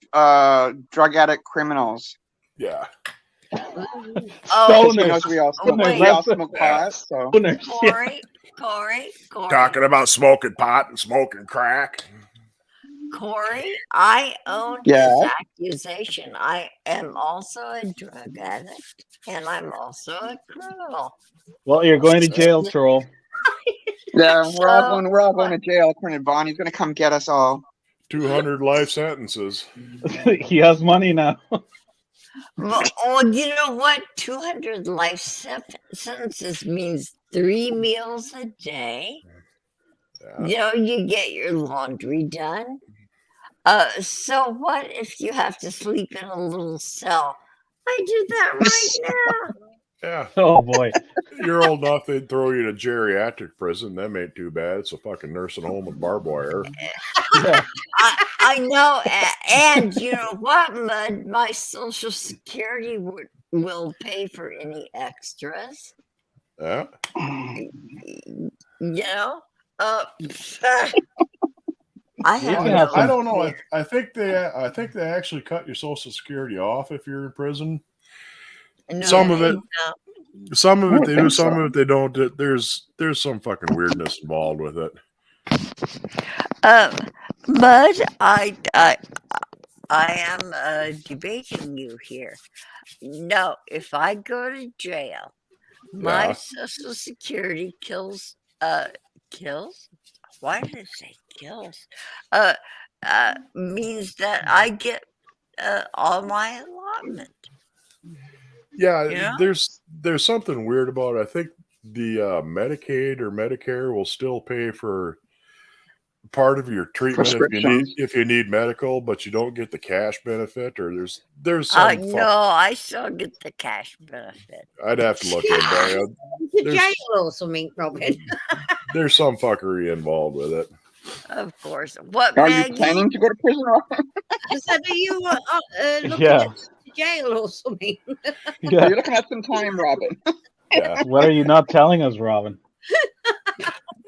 drug addict criminals. Yeah. Oh, He knows we all smoke, wait. smoke pot, so Stoners, yeah. Corey. Talking about smoking pot and smoking crack. Corey, I own Yeah. his accusation. I am also a drug addict, and I'm also a criminal. Well, you're going to jail, troll. yeah, we're all going to jail. According to Bonnie's gonna come get us all. 200 life sentences. He has money now. Well, you know what? 200 life sentences means 3 meals a day. Yeah. You get your laundry done. So what if you have to sleep in a little cell? I do that right now. Yeah. Oh boy. You're old enough, they'd throw you to geriatric prison. That ain't too bad. It's a fucking nursing home with barbed wire. Yeah. I know. And you know what, Mud? My Social Security will pay for any extras. Yeah. I have can have I some- don't know. I think they actually cut your Social Security off if you're in prison. No, Some of it they do, think some so. of it they don't. There's some fucking weirdness involved with it. Mud, I am debating you here. No, if I go to jail, my Yeah. Social Security kills. Why did it say kills? Means that I get all my allotment. Yeah, Yeah. there's something weird about it. I think the Medicaid or Medicare will still pay for part of your treatment Prescriptions. if you need medical, but you don't get the cash benefit. Or there's some. No, I still get the cash benefit. I'd have to look into that. To There's- jail or something, Robin. There's some fuckery involved with it. Of course. What, Are you Maggie? planning to go to prison? I said, are you looking Yeah. at jail or something. Yeah. You're looking at some time, Robin. Yeah. What are you not telling us, Robin?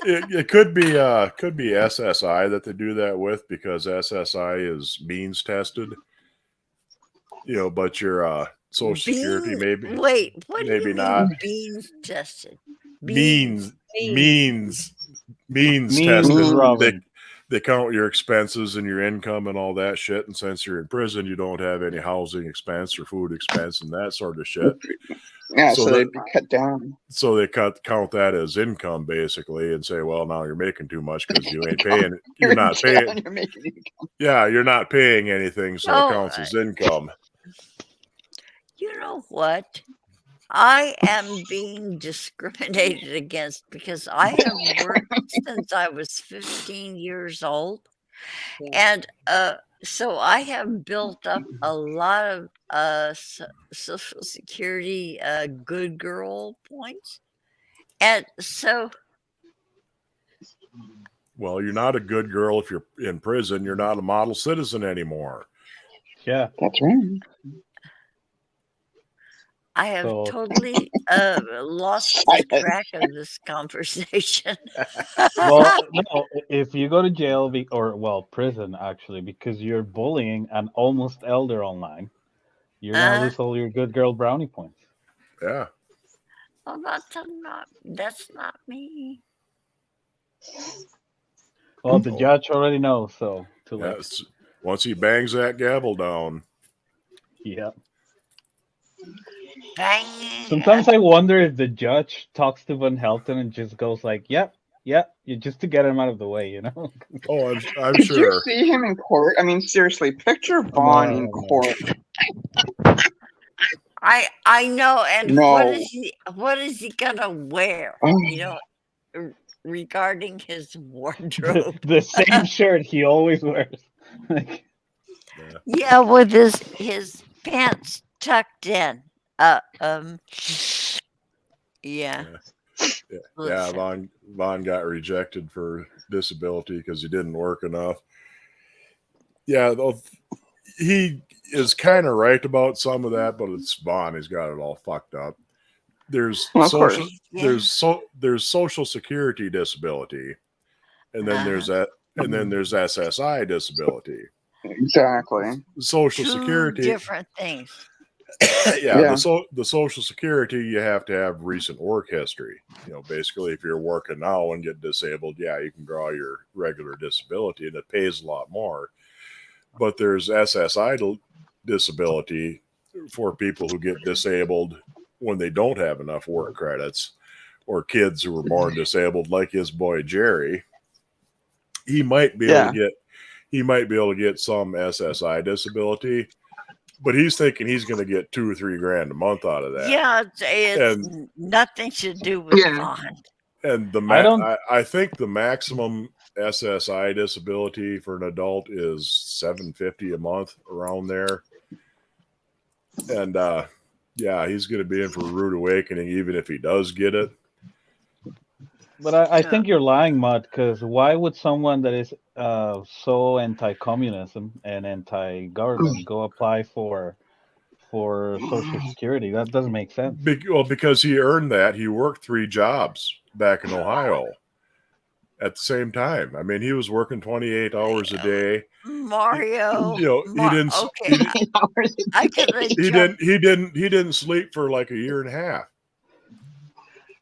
It could be SSI that they do that with, because SSI is means tested. But your Social Security maybe Wait, what do maybe you not. mean beans tested? Means Beans. Means, tested. Robin. They count your expenses and your income and all that shit. And since you're in prison, you don't have any housing expense or food expense and that sort of shit. Yeah, So so that- they'd be cut down. So they count that as income basically, and say, well, now you're making too much because you ain't paying. You're in not jail paying. and you're making income. Yeah, you're not paying anything, so Oh, it counts as income. You know what? I am being discriminated against because I have worked since I was 15 years old. Yeah. And so I have built up a lot of Social Security good girl points. And so, Well, you're not a good girl if you're in prison. You're not a model citizen anymore. Yeah. That's right. I have So- totally lost track of this conversation. Well, no, if you go to jail prison actually, because you're bullying an almost elder online, you're gonna lose all your good girl brownie points. Yeah. Well, that's not me. Well, the judge already knows, so too late. Yes. Once he bangs that gavel down. Yeah. Bang. Sometimes I wonder if the judge talks to Van Helten and just goes like, "Yep, just to get him out of the way, you know." Oh, I'm Could sure. you see him in court? I mean, seriously, picture Vaughn in court. I know, and No. what is he gonna wear? Regarding his wardrobe. the same shirt he always wears. Yeah, with his pants tucked in. Yeah. Yeah, Vaughn got rejected for disability because he didn't work enough. Yeah, he is kind of right about some of that, but it's Vaughn. He's got it all fucked up. There's Well, of social, course. there's Social Security disability, and then there's that, and then there's SSI disability. Exactly. Social Two Security, different things. yeah. The Social Security, you have to have recent work history. Basically, if you're working now and get disabled, yeah, you can draw your regular disability, and it pays a lot more. But there's SSI disability for people who get disabled when they don't have enough work credits, or kids who were born disabled, like his boy Jerry. He might be able to get some SSI disability, but he's thinking he's going to get $2 or $3 grand a month out of that. Yeah, it's nothing to do with Vaughn. And I think the maximum SSI disability for an adult is $750 a month, around there. And yeah, he's going to be in for a rude awakening, even if he does get it. But I think you're lying, Mud, because why would someone that is so anti-communism and anti-government go apply for Social Security? That doesn't make sense. Because he earned that. He worked 3 jobs back in Ohio at the same time. I mean, he was working 28 hours a day. Mario. He didn't. Okay. He didn't sleep for like a year and a half.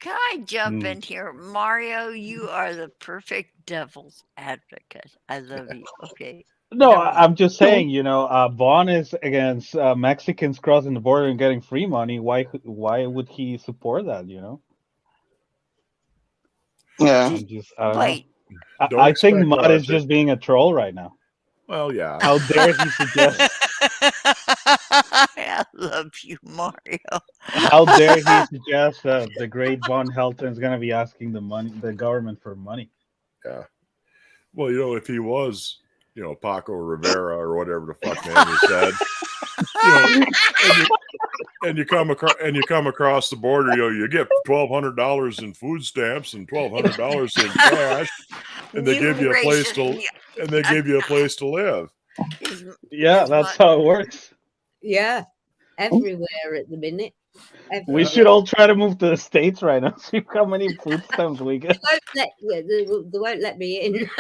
Can I jump in here? Mario, you are the perfect devil's advocate. I love you. Okay. No, I'm just saying, Vaughn is against Mexicans crossing the border and getting free money. Why would he support that, Yeah. I think Mud is just being a troll right now. Well, yeah. How dare he suggest... I love you, Mario. How dare he suggest that the great Von Helton is going to be asking the government for money? Yeah. Well, if he was, Paco Rivera or whatever the fuck name he said, and you come across the border, you get $1,200 in food stamps and $1,200 in cash, and they give you a place to live. Yeah, that's how it works. Yeah. everywhere at the minute. We Everywhere. should all try to move to the States right now. See how many food stamps we get. They won't let me in.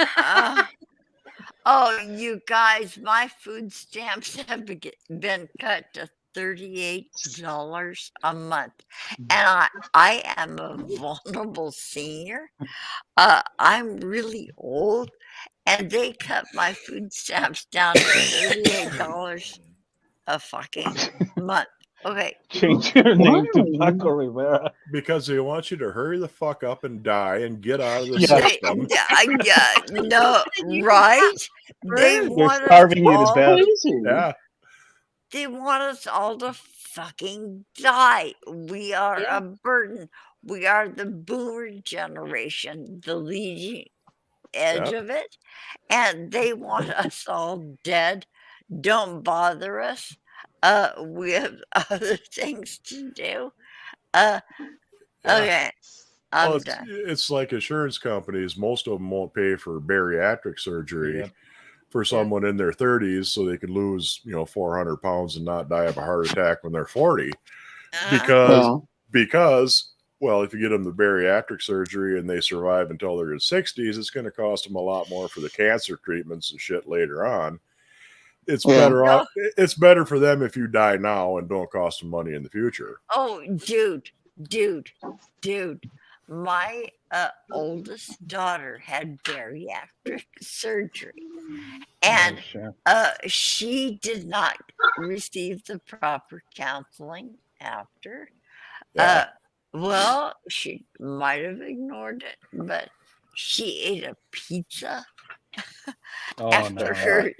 Oh, you guys, my food stamps have been cut to $38 a month. And I am a vulnerable senior. I'm really old, and they cut my food stamps down to $38 a fucking month. Okay. Change your name to Paco Rivera. Because they want you to hurry the fuck up and die and get out of the Yeah. system. No, right? They They're want us starving you to all. death. Yeah. They want us all to fucking die. We are Yeah. a burden. We are the boomer generation, the leading edge of it. And they want us all dead. Don't bother us. We have other things to do. Okay. I'm Well, done. it's like insurance companies. Most of them won't pay for bariatric surgery Yep. for someone in their 30s, so they could lose 400 pounds and not die of a heart attack when they're 40. Because well, if you get them the bariatric surgery and they survive until they're in 60s, it's going to cost them a lot more for the cancer treatments and shit later on. It's better off. It's better for them if you die now and don't cost them money in the future. Oh, dude. My oldest daughter had bariatric surgery, and she did not receive the proper counseling after. Well, she might have ignored it, but she ate a pizza after her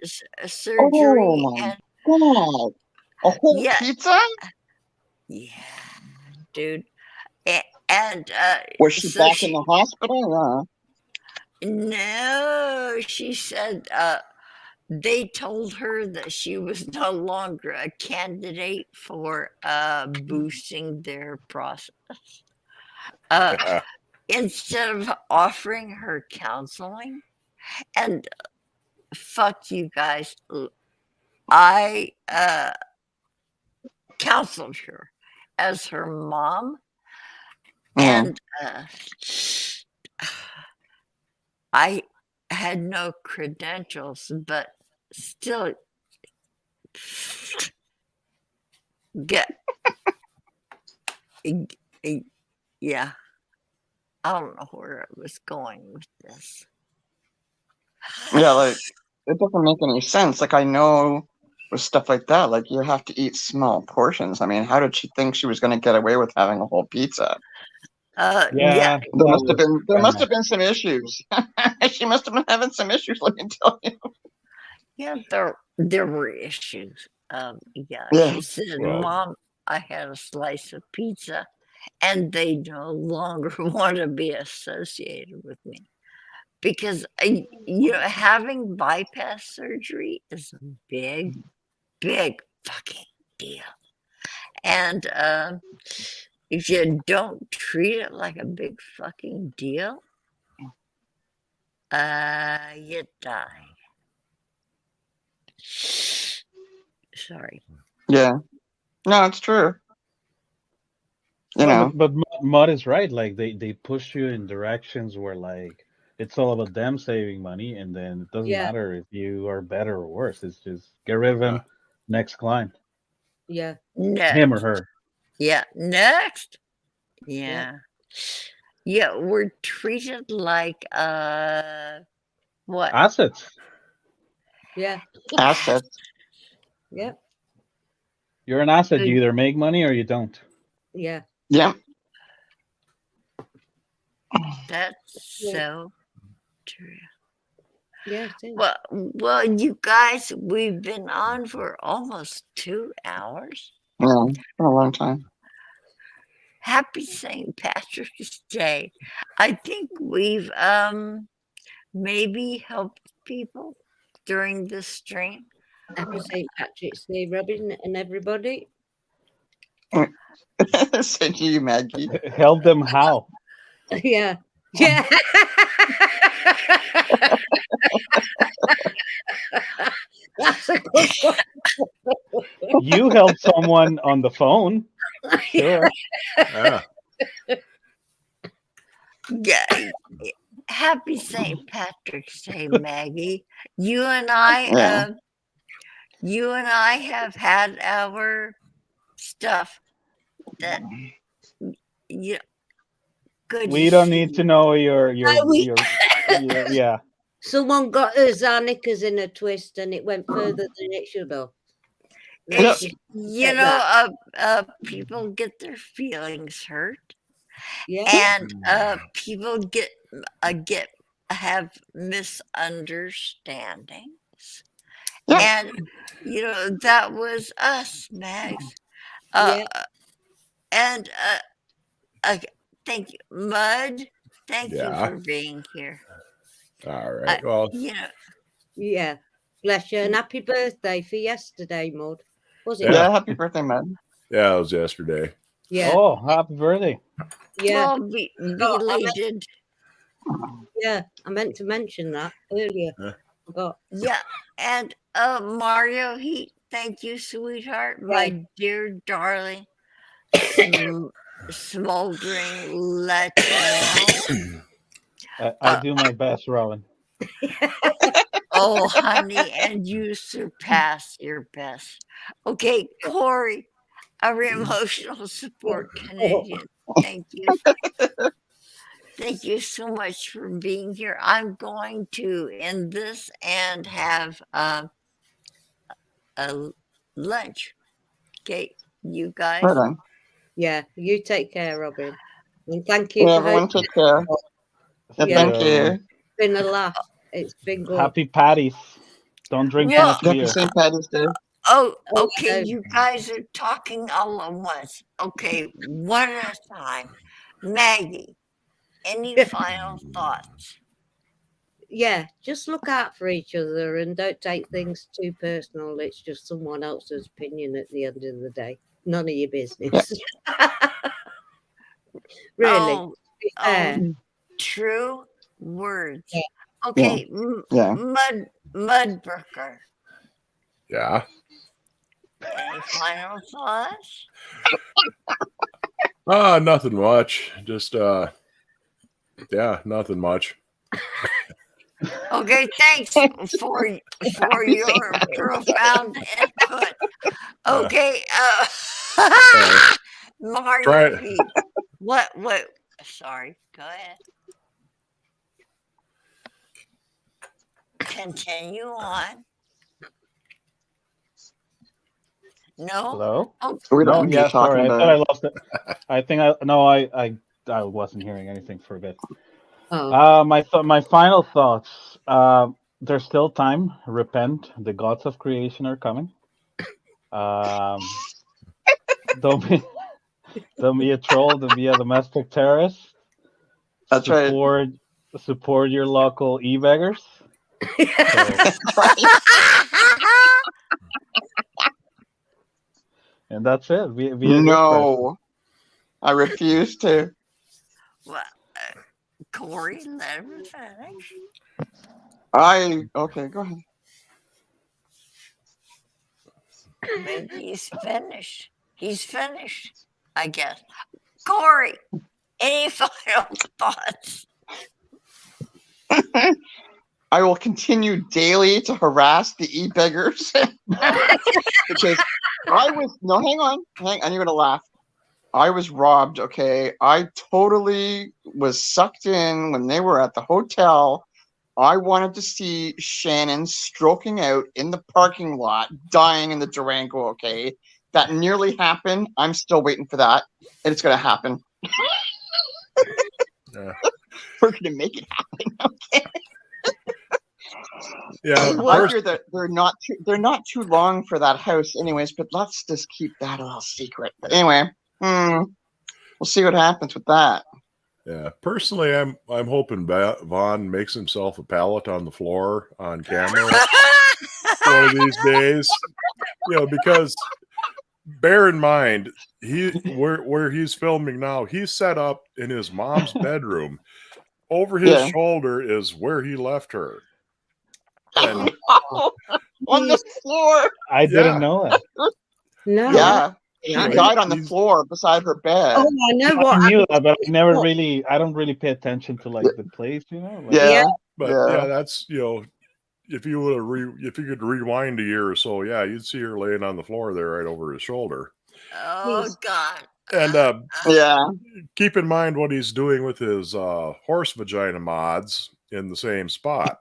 surgery. Oh my God. A whole pizza? Yeah, dude. And was she back in the hospital? No, she said they told her that she was no longer a candidate for boosting their process. Instead of offering her counseling, and fuck you guys, I counseled her as her mom. And I had no credentials, but still yeah. I don't know where I was going with this. Yeah, like it doesn't make any sense. Like I know with stuff like that, like you have to eat small portions. I mean, how did she think she was going to get away with having a whole pizza? Yeah. There must have been some issues. She must have been having some issues, let me tell you. Yeah, there were issues. She said, Mom, I had a slice of pizza, and they no longer want to be associated with me. Because, having bypass surgery is a big, big fucking deal. And if you don't treat it like a big fucking deal, you die. Sorry. Yeah. No, it's true. But Mud is right. Like they push you in directions where like it's all about them saving money, and then it doesn't matter if you are better or worse. It's just get rid of him, next client. Yeah. Next. Him or her. Yeah. Next. Yeah. Yeah, we're treated like what? Assets. Yeah. Assets. Yep. You're an asset. You either make money or you don't. Yeah. Yeah. That's so true. Yeah. Well, you guys, we've been on for almost 2 hours. Yeah, it's been a long time. Happy St. Patrick's Day. I think we've maybe helped people during this stream. Happy St. Patrick's Day, Robin, and everybody. Thank you, Maggie. Help them how? Yeah. Yeah. That's a good one. You held someone on the phone. Sure. Yeah. Yeah. Happy St. Patrick's Day, Maggie. You and I, Yeah. you and I have had our stuff that you. Good. We don't need to know your yeah. Someone got us our knickers in a twist and it went further than it should have. It's, Let's you get know, people get their feelings hurt, Yeah. and people have misunderstandings, Yeah. and you know that was us, Mags. Yeah. And thank you, Mud. Thank you Yeah. for being here. All right. Well, You know, Yeah. Bless you. And happy birthday for yesterday, Maud. Was it? Yeah. Yeah. Happy birthday, man. yeah, it was yesterday. Yeah. Oh, happy birthday. Yeah. well, belated. Yeah. I meant to mention that earlier. Huh? Forgot. Yeah, and Mario Heat, thank you, sweetheart, my dear darling, smoldering Latino. I do my best, Rowan. Oh, honey, and you surpass your best. Okay, Corey, our emotional support Canadian. Thank you. Thank you so much for being here. I'm going to end this and have a lunch. Okay, you guys. Right on. Yeah. You take care, Robin. And thank you Yeah, for everyone hosting. take care. Yeah, Yeah. thank you. It's been a laugh. It's been good. Happy Paddy's. Don't drink Well, too much Happy beer. St. Paddy's Day. Oh, Oh, okay. yeah. You guys are talking all at once. Okay, one at a time. Maggie, any final thoughts? Yeah, just look out for each other and don't take things too personal. It's just someone else's opinion at the end of the day. None of your business. Really. Oh, to be fair. true words. Yeah. Okay, Yeah. Mudburger. Yeah. Any final thoughts? Nothing much. Just yeah, nothing much. Okay, thanks for your profound input. Okay, Mario. Try- Pete, what? Sorry, go ahead. Continue on. No. Hello? Oh, We No, don't know what yeah, you're talking sorry. I about. thought I lost it. I think I wasn't hearing anything for a bit. Oh. My final thoughts. There's still time. Repent. The gods of creation are coming. Don't be a troll. Don't be a domestic terrorist. That's right. Support your local e-beggars. And that's it. Be a good person. No, I refuse to. well, Corey, let him finish. Okay, go ahead. Maybe he's finished. He's finished, I guess. Corey, any final thoughts? I will continue daily to harass the e-beggars because hang on, you're gonna laugh. I was robbed, okay? I totally was sucked in when they were at the hotel. I wanted to see Shannon stroking out in the parking lot, dying in the Durango, okay? That nearly happened. I'm still waiting for that. And it's gonna happen. Yeah. We're gonna make it happen, okay? Yeah. I hear that they're not too long for that house anyways, but let's just keep that a little secret. But anyway, we'll see what happens with that. Yeah. Personally, I'm hoping Vaughn makes himself a pallet on the floor on camera one of these days. Because bear in mind, where he's filming now, he's set up in his mom's bedroom. Over his shoulder is where he left her. And on the floor. I didn't know that. No. Yeah, she Yeah. died on the floor beside her bed. Oh, I know I what. knew that, but I never What? really. I don't really pay attention to like the place, you know. Like, Yeah, But yeah. yeah, that's if you would if you could rewind a year or so, yeah, you'd see her laying on the floor there right over his shoulder. Oh God. And Yeah. keep in mind what he's doing with his horse vagina mods in the same spot.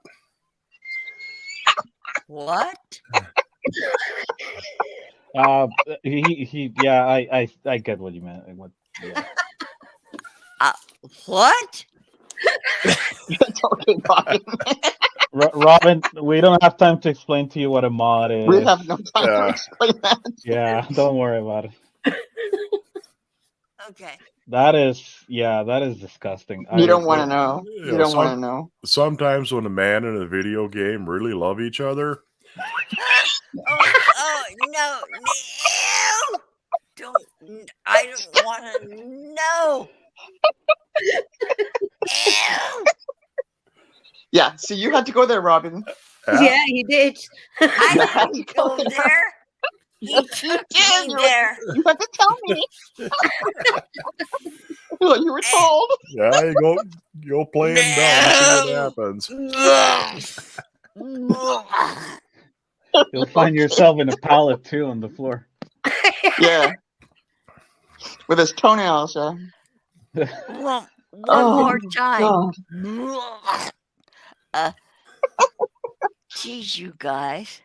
What? he yeah, I get what you meant. What? Yeah. What? It's okay, Bobby. Robin, we don't have time to explain to you what a mod is. We have no time to Yeah. explain that. Yeah, don't worry about it. Okay. That is disgusting. You don't want to know. You You know, don't want to know. Sometimes when a man and a video game really love each other, Oh no, don't. I don't want to know. Ew. Yeah, see, you had to go there, Robin. Yeah, you did. I didn't go there. You took me there. You had to tell me. Well, you were told. yeah, you go play him down, see what happens. You'll find yourself in a pallet too on the floor. Yeah. With his toenails, yeah. One Oh, more time. God. Geez, you guys.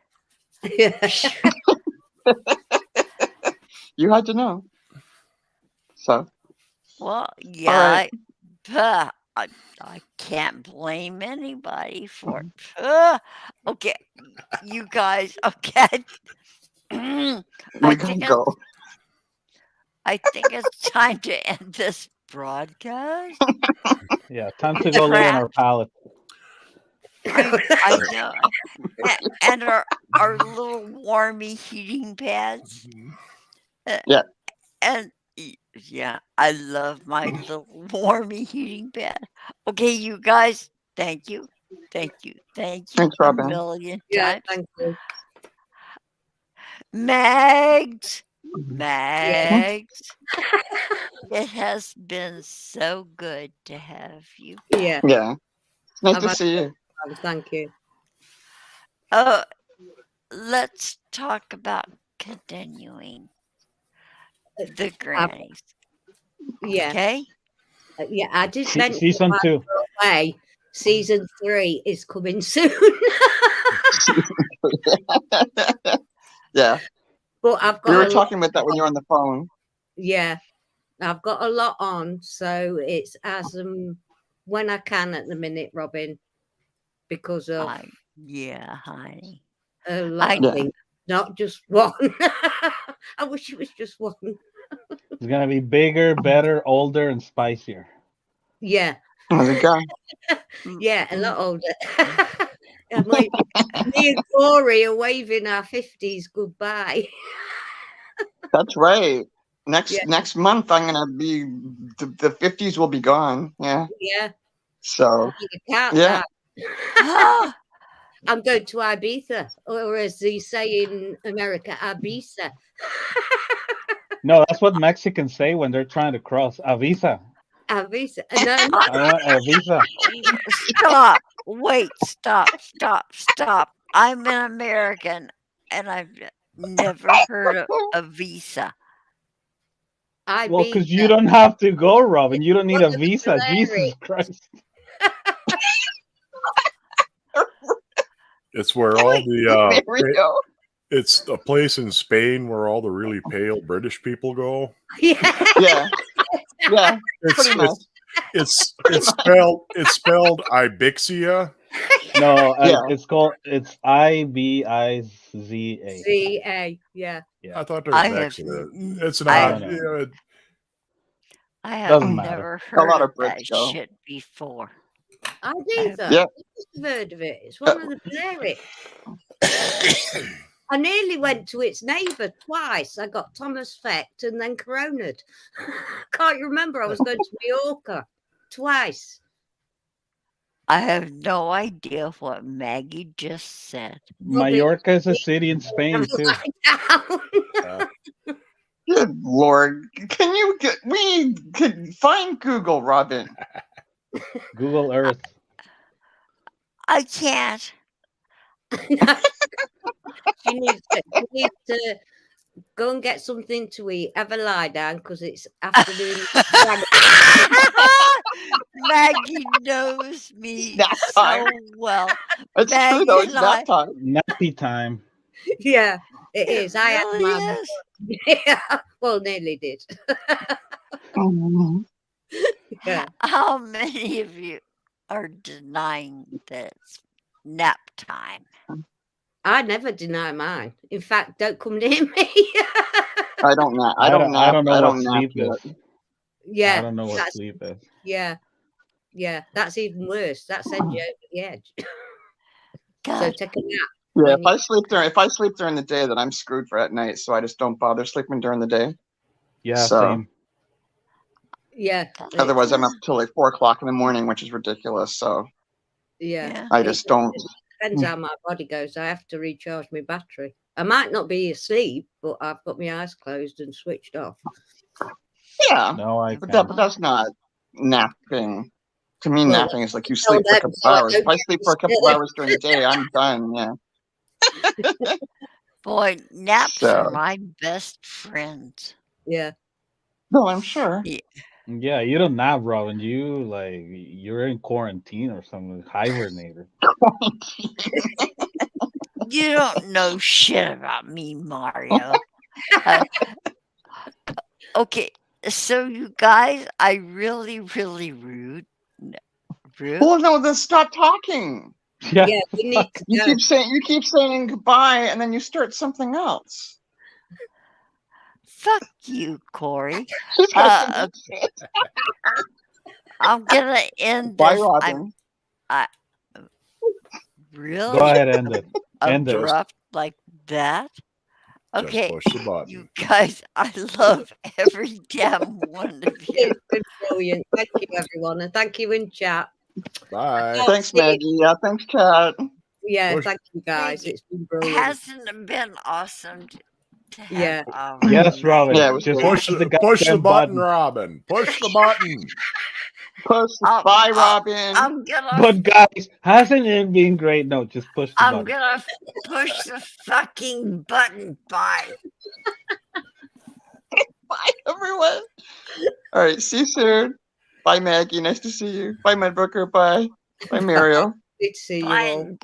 You had to know. So, Well, yeah, right. I can't blame anybody for it. Okay, you guys. Okay. we I gotta think go. I think it's time to end this broadcast. Yeah, time to go lay on our pallet. I know. And our little warmy heating pads. Yeah. And yeah, I love my little warmy heating pad. Okay, you guys, thank you. Thank you. Thanks, a Robin. million Yeah, times. thank you. Mags. It has been so good to have you. Yeah, Yeah. It's nice I've to had- see you. thank you. Let's talk about continuing the grannies. Yeah, Okay? yeah. I did mention Season by 2. the way, season 3 is coming soon. Yeah. But I've got We were a lot- talking about that when you were on the phone. yeah, I've got a lot on, so it's as when I can at the minute, Robin, because of Yeah, honey. a lot I- of things, not just one. I wish it was just one. It's gonna be bigger, better, older, and spicier. Yeah, Oh, the guy. yeah, a lot older. And me and Corey are waving our 50s goodbye. That's right. Next Yeah. next month, I'm gonna be the 50s will be gone. Yeah. Yeah, So you can't Yeah. die. I'm going to Ibiza, or as they say in America, Ibiza. No, that's what Mexicans say when they're trying to cross. Avisa. Ibiza. No, I want a visa. Stop. Wait, stop. I'm an American and I've never heard of a visa. Ibiza. Well, because you don't have to go, Robin. You don't need a Look at the visa. Jesus Balearics. Christ. It's where all there we the go. it's a place in Spain where all the really pale British people go. Yeah. Yeah. Yeah. It's Pretty much. it's spelled Ibixia. No, Yeah. it's Ibiza. CA. Yeah. I thought there I was have actually n- it's an I- odd. No. You know, I have Doesn't matter. never A heard lot of of Brits that go. shit before. Ibiza. Yeah. I've heard of it. It's one of the Balearics. I nearly went to its neighbour twice. I got Thomas Fecht and then coroned. Can't you remember? I was going to Mallorca twice. I have no idea what Maggie just said. Mallorca is a city in Spain too. Good Lord. Can you get, we could find Google, Robin. Google Earth. I can't. She needs to go and get something to eat. Have a lie down because it's afternoon. Maggie knows me Nap so time. well. It's true Maggie though. It's and nap time. Nappy time. Yeah, it is. I had really mine. is. Yeah, well, nearly did. Yeah. How many of you are denying that it's nap time? I never deny mine. In fact, don't come near me. I don't nap. I don't nap. I don't know I what don't nap sleep yet. is. Yeah, I don't know what that's- sleep is. yeah, that's even worse. That sends you over the edge. So God, take a nap. Yeah, when if I sleep during the day, then I'm screwed for at night. So I just don't bother sleeping during the day. Yeah, So- same. Yeah. Otherwise, I'm up till like 4 o'clock in the morning, which is ridiculous. So Yeah. yeah. I just don't. Depends how my body goes. I have to recharge my battery. I might not be asleep, but I've got my eyes closed and switched off. Yeah, No, I but can't. that's not napping. To me, Well, napping is like you tell sleep for a them couple so I hours. don't If I get sleep for a couple disturbed. hours during the day, I'm done. Yeah. Boy, naps are So- my best friends. Yeah. No, I'm sure. Yeah, you don't nap, Robin. You're in quarantine or something, hibernator. You don't know shit about me, Mario. Okay, so you guys, I really rude. Well, no, then stop talking. Yeah. Yeah, we need to You go. keep saying goodbye, and then you start something else. Fuck you, Corey. She's gonna say shit. I'm gonna end Bye, this. Robin. Really Go ahead, end it. End it. abrupt like that. Okay, Just push the button. you guys, I love every damn one of you. It's been brilliant. Thank you, everyone. And thank you in chat. Bye. Thanks, Maggie. Yeah, thanks, Kat. Yeah, Push- thank you guys. Thank It's been brilliant. Hasn't it been awesome to have Yeah. Yes, Robin. Yeah, it was just great. Push push the goddamn button, Robin. Push the button. Push. I'll- Bye, I'll- Robin. I'm gonna But guys, hasn't it been great? No, just push the I'm button. gonna push the fucking button. Bye. Bye, everyone. All right, see you soon. Bye, Maggie. Nice to see you. Bye, Mud Booker. Bye. Bye, Mario. Good to see you Bye. all.